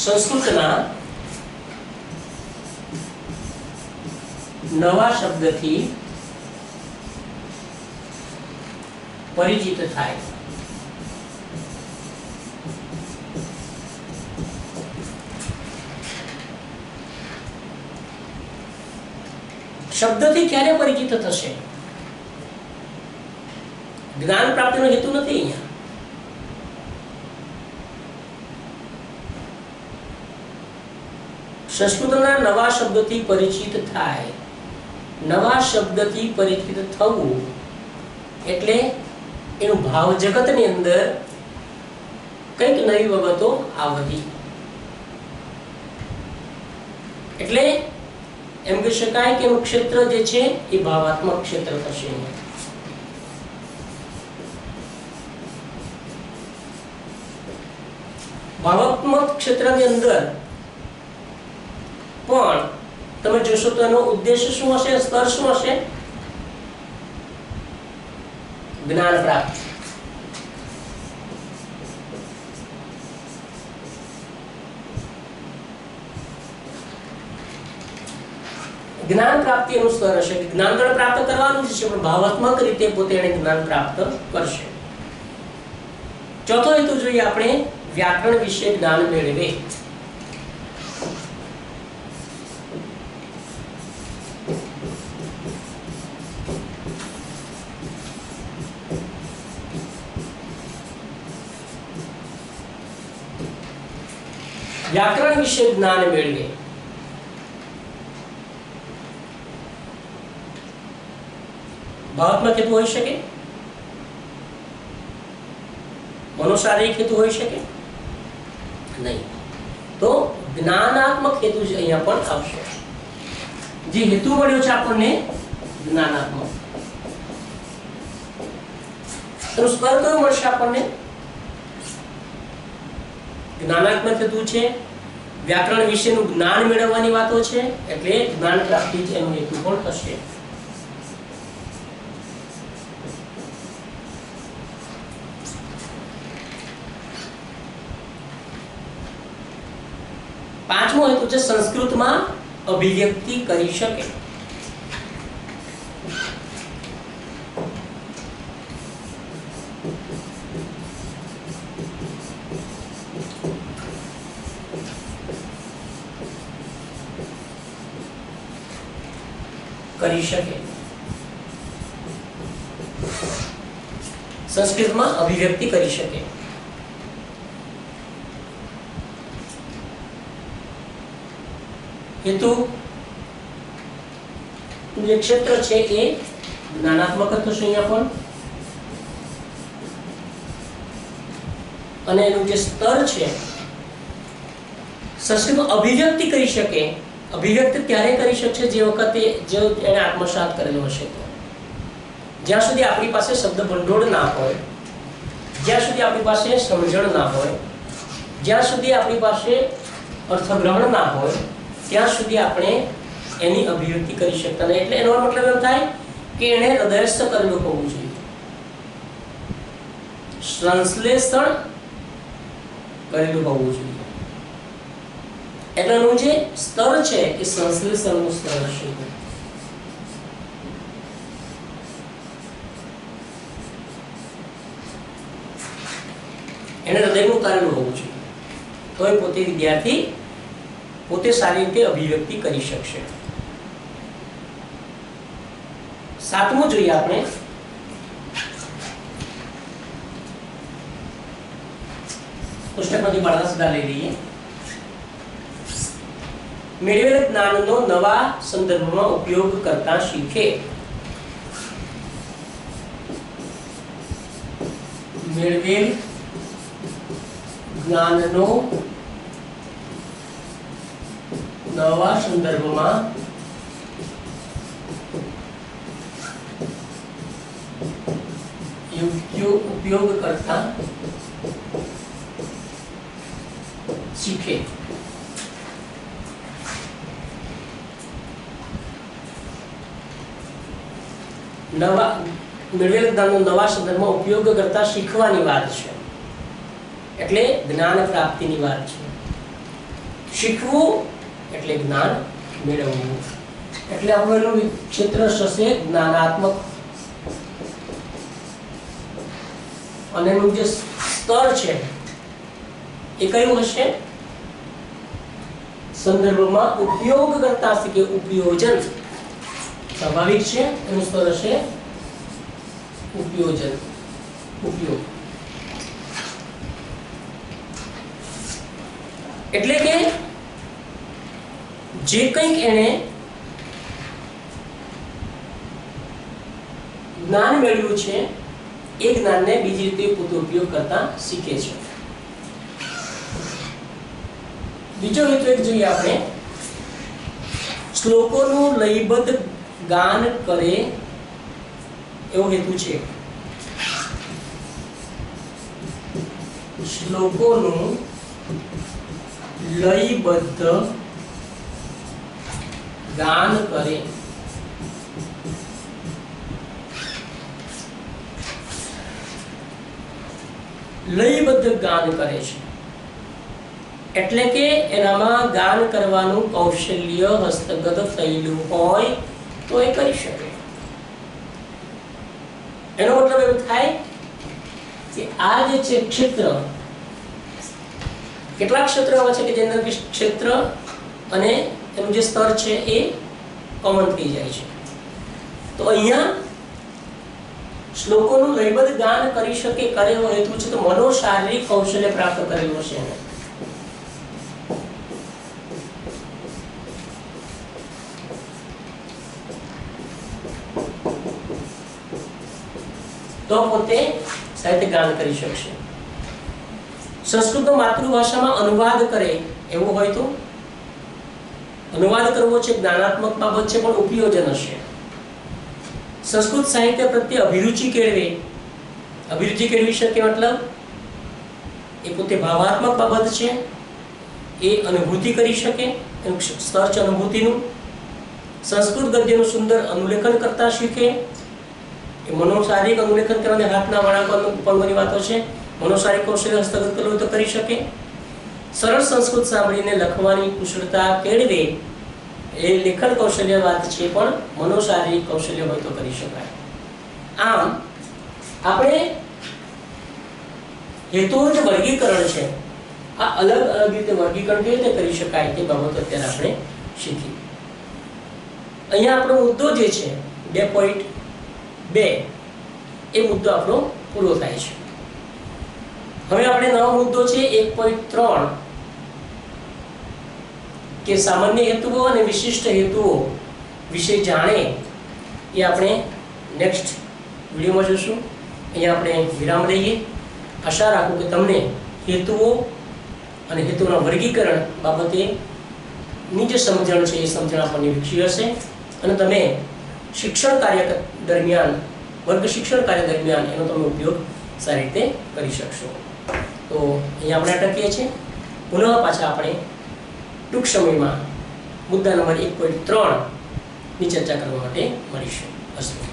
સંસ્કૃતના નવા શબ્દથી પરિચિત થાય. શબ્દથી ક્યારે પરિચિત થશે? જ્ઞાન પ્રાપ્તિનો હેતુ નથી અહીંયા. સંસ્કૃતના નવા શબ્દથી પરિચિત થાય. નવા શબ્દથી પરિચિત થવું એટલે એનું ભાવ જગતની અંદર કંઈક નવી બાબતો આવવી. એટલે એમ કહી શકાય કે એનું ક્ષેત્ર જે છે એ ભાવાત્મક ક્ષેત્ર થશે. ભાવાત્મક ક્ષેત્રની અંદર પણ તમે જોશો તો એનો ઉદ્દેશ્ય શું હશે? સ્તર શું હશે? જ્ઞાન પ્રાપ્તિ. જ્ઞાન પ્રાપ્તિ એનું સ્તર હશે. જ્ઞાન તો પ્રાપ્ત કરવાનું જ છે પણ ભાવાત્મક રીતે પોતે એને જ્ઞાન પ્રાપ્ત કરશે. ચોથો હેતુ જોઈએ આપણે વ્યાકરણ વિશે જ્ઞાન મેળવે. વ્યાકરણ વિશે જ્ઞાન મેળવે. ભાવાત્મક હેતુ હોઈ શકે, મનોશારીરિક હેતુ હોઈ શકે નહીં. તો જ્ઞાનાત્મક હેતુ જ અહીંયા પણ આવશે। જે હેતુ મળ્યો છે આપણને જ્ઞાનાત્મક, તો સ્વર કયો મળશે આપણને? જ્ઞાનાત્મક હેતુ છે, વ્યાકરણ વિશેનું જ્ઞાન મેળવવાની વાતો છે, એટલે જ્ઞાન પ્રાપ્તિ છે એનો હેતુ પણ થશે। પાંચમો હેતુ છે સંસ્કૃતમાં અભિવ્યક્તિ કરી શકે। કરી શકે, સંસ્કૃતમાં અભિવ્યક્તિ કરી શકે। હેતુ જે ક્ષેત્ર છે એ જ્ઞાનાત્મક થશે અહીંયા પણ, અને એનું જે સ્તર છે સંસ્કૃતમાં અભિવ્યક્તિ કરી શકે। અભિવ્યક્ત ત્યારે કરી શકશે જે વખતે જો એને આત્મસાત કરેલો હશે તો। જ્યાં સુધી આપણી પાસે શબ્દ ભંડોળ ના હોય, જ્યાં સુધી આપણી પાસે સમજણ ના હોય, જ્યાં સુધી આપણી પાસે અર્થગ્રહણ ના હોય, ત્યાં સુધી આપણે એની અભિવ્યક્તિ કરી શકતા નથી। એટલે એનો મતલબ એમ થાય કે એને હૃદયસ્થ કરેલું હોવું જોઈએ, સંશ્લેષણ કરેલું હોવું જોઈએ। એટલે એનું જે સ્તર છે એ સંશ્લેષણનું સ્તર હશે। એને હૃદયનું કરેલું હોવું જોઈએ, તો એ પોતે વિદ્યાર્થી પોતે સારી રીતે અભિવ્યક્તિ કરી શકશે। સાતમું જોઈએ આપણે, પુસ્તકમાંથી બાળક સીધા લઈ લઈએ। મેળવેલ જ્ઞાનનો નવા સંદર્ભમાં ઉપયોગ કરતા શીખે। મેળવેલ જ્ઞાનનો નવા સંદર્ભમાં ઉપયોગ કરતા શીખે। નવા મેળવેલ જ્ઞાનનો નવા સંદર્ભમાં ઉપયોગ કરતા શીખવાની વાત છે, એટલે જ્ઞાન પ્રાપ્તિની વાત છે। શીખવું એટલે જ્ઞાન મેળવવું, એટલે આપણું ક્ષેત્ર થશે જ્ઞાનાત્મક, અને એનું જે સ્તર છે એ કયું હશે? સંદર્ભમાં ઉપયોગ કરતા શીખે, ઉપયોજન સ્વાભાવિક છે, એનું સ્તર હશે ઉપયોજન, ઉપયોગ। એટલે કે જે કંઈક એને જ્ઞાન મેળવ્યું છે એ જ્ઞાનને બીજી રીતે પોતે ઉપયોગ કરતા શીખે છે। બીજો હેતુ એક જોઈએ આપણે, શ્લોકોનું લયબદ્ધ ગાન કરે એવો હેતુ છે। શ્લોકોનું લયબદ્ધ ગાન કરે, લયબદ્ધ ગાન કરે છે એટલે કે એનામાં ગાન કરવાનું કૌશલ્ય હસ્તગત થયેલું હોય તો એ કરી શકે। એનો મતલબ એમ થાય કે આ જે છે ક્ષેત્ર, કેટલાક ક્ષેત્ર એવા છે કે જેની અંદર ક્ષેત્ર અને એનું જે સ્તર છે એ કોમન થઈ જાય છે। તો અહીંયા શ્લોકોનું લયબદ્ધ ગાન કરી શકે કરે એવો હેતુ છે, તો મનોશારીરિક કૌશલ્ય પ્રાપ્ત કરેલું હશે એને। તો પોતે સાહિત્ય ગાન કરી શકશે। સંસ્કૃતનો માતૃભાષામાં અનુવાદ કરે એવું હોય તો અનુવાદ કરવો છે, જ્ઞાનાત્મક બાબત છે, પણ ઉપયોજન હશે. સંસ્કૃત સાહિત્ય પ્રત્યે અભિરુચિ કેળવી શકે મતલબ એ પોતે ભાવાત્મક બાબત છે, એ અનુભૂતિ કરી શકે, એનું સ્તર છે અનુભૂતિનું. સંસ્કૃત ગદ્યનું સુંદર અનુલેખન કરતા શીખે, એ મનોશારીરિક અનુલેખન કરવાને હાથના વળાંકો પંગોની વાતો છે. મનોશારીરિક કૌશલ્ય હસ્તગત કરવું તો કરી શકે. સરળ સંસ્કૃત સાંભળીને લખવાની કુશળતા કેળવે, એ લેખન કૌશલ્ય વાત છે, પણ મનોશારીરિક કૌશલ્ય હોય તો કરી શકાય. આમ આપણે હેતુઓનું જે વર્ગીકરણ છે, આ અલગ અલગ રીતે વર્ગીકરણ કેવી રીતે કરી શકાય તે બાબતો અત્યારે આપણે શીખી. અહીંયા આપણો મુદ્દો જે છે 2.2 એ મુદ્દો આપણો પૂરો થાય છે. હવે આપણે નવો મુદ્દો છે 1.3 કે સામાન્ય હેતુઓ અને વિશિષ્ટ હેતુઓ વિશે જાણે, એ આપણે નેક્સ્ટ વિડીયોમાં જોઈશું. અહીંયા આપણે વિરામ લઈએ. આશા રાખું કે તમને હેતુઓ અને હેતુઓના વર્ગીકરણ બાબતેની જે સમજણ છે એ સમજણ આપણને વિકસી હશે અને તમે શિક્ષણ કાર્ય દરમિયાન, વર્ગ શિક્ષણ કાર્ય દરમિયાન એનો તમે ઉપયોગ સારી રીતે કરી શકશો. તો અહીંયા આપણે અટકીએ છીએ. પુનઃ પાછા આપણે ટૂંક સમયમાં મુદ્દા નંબર 1.3 ની ચર્ચા કરવા માટે મળીશું. અસ્તુ.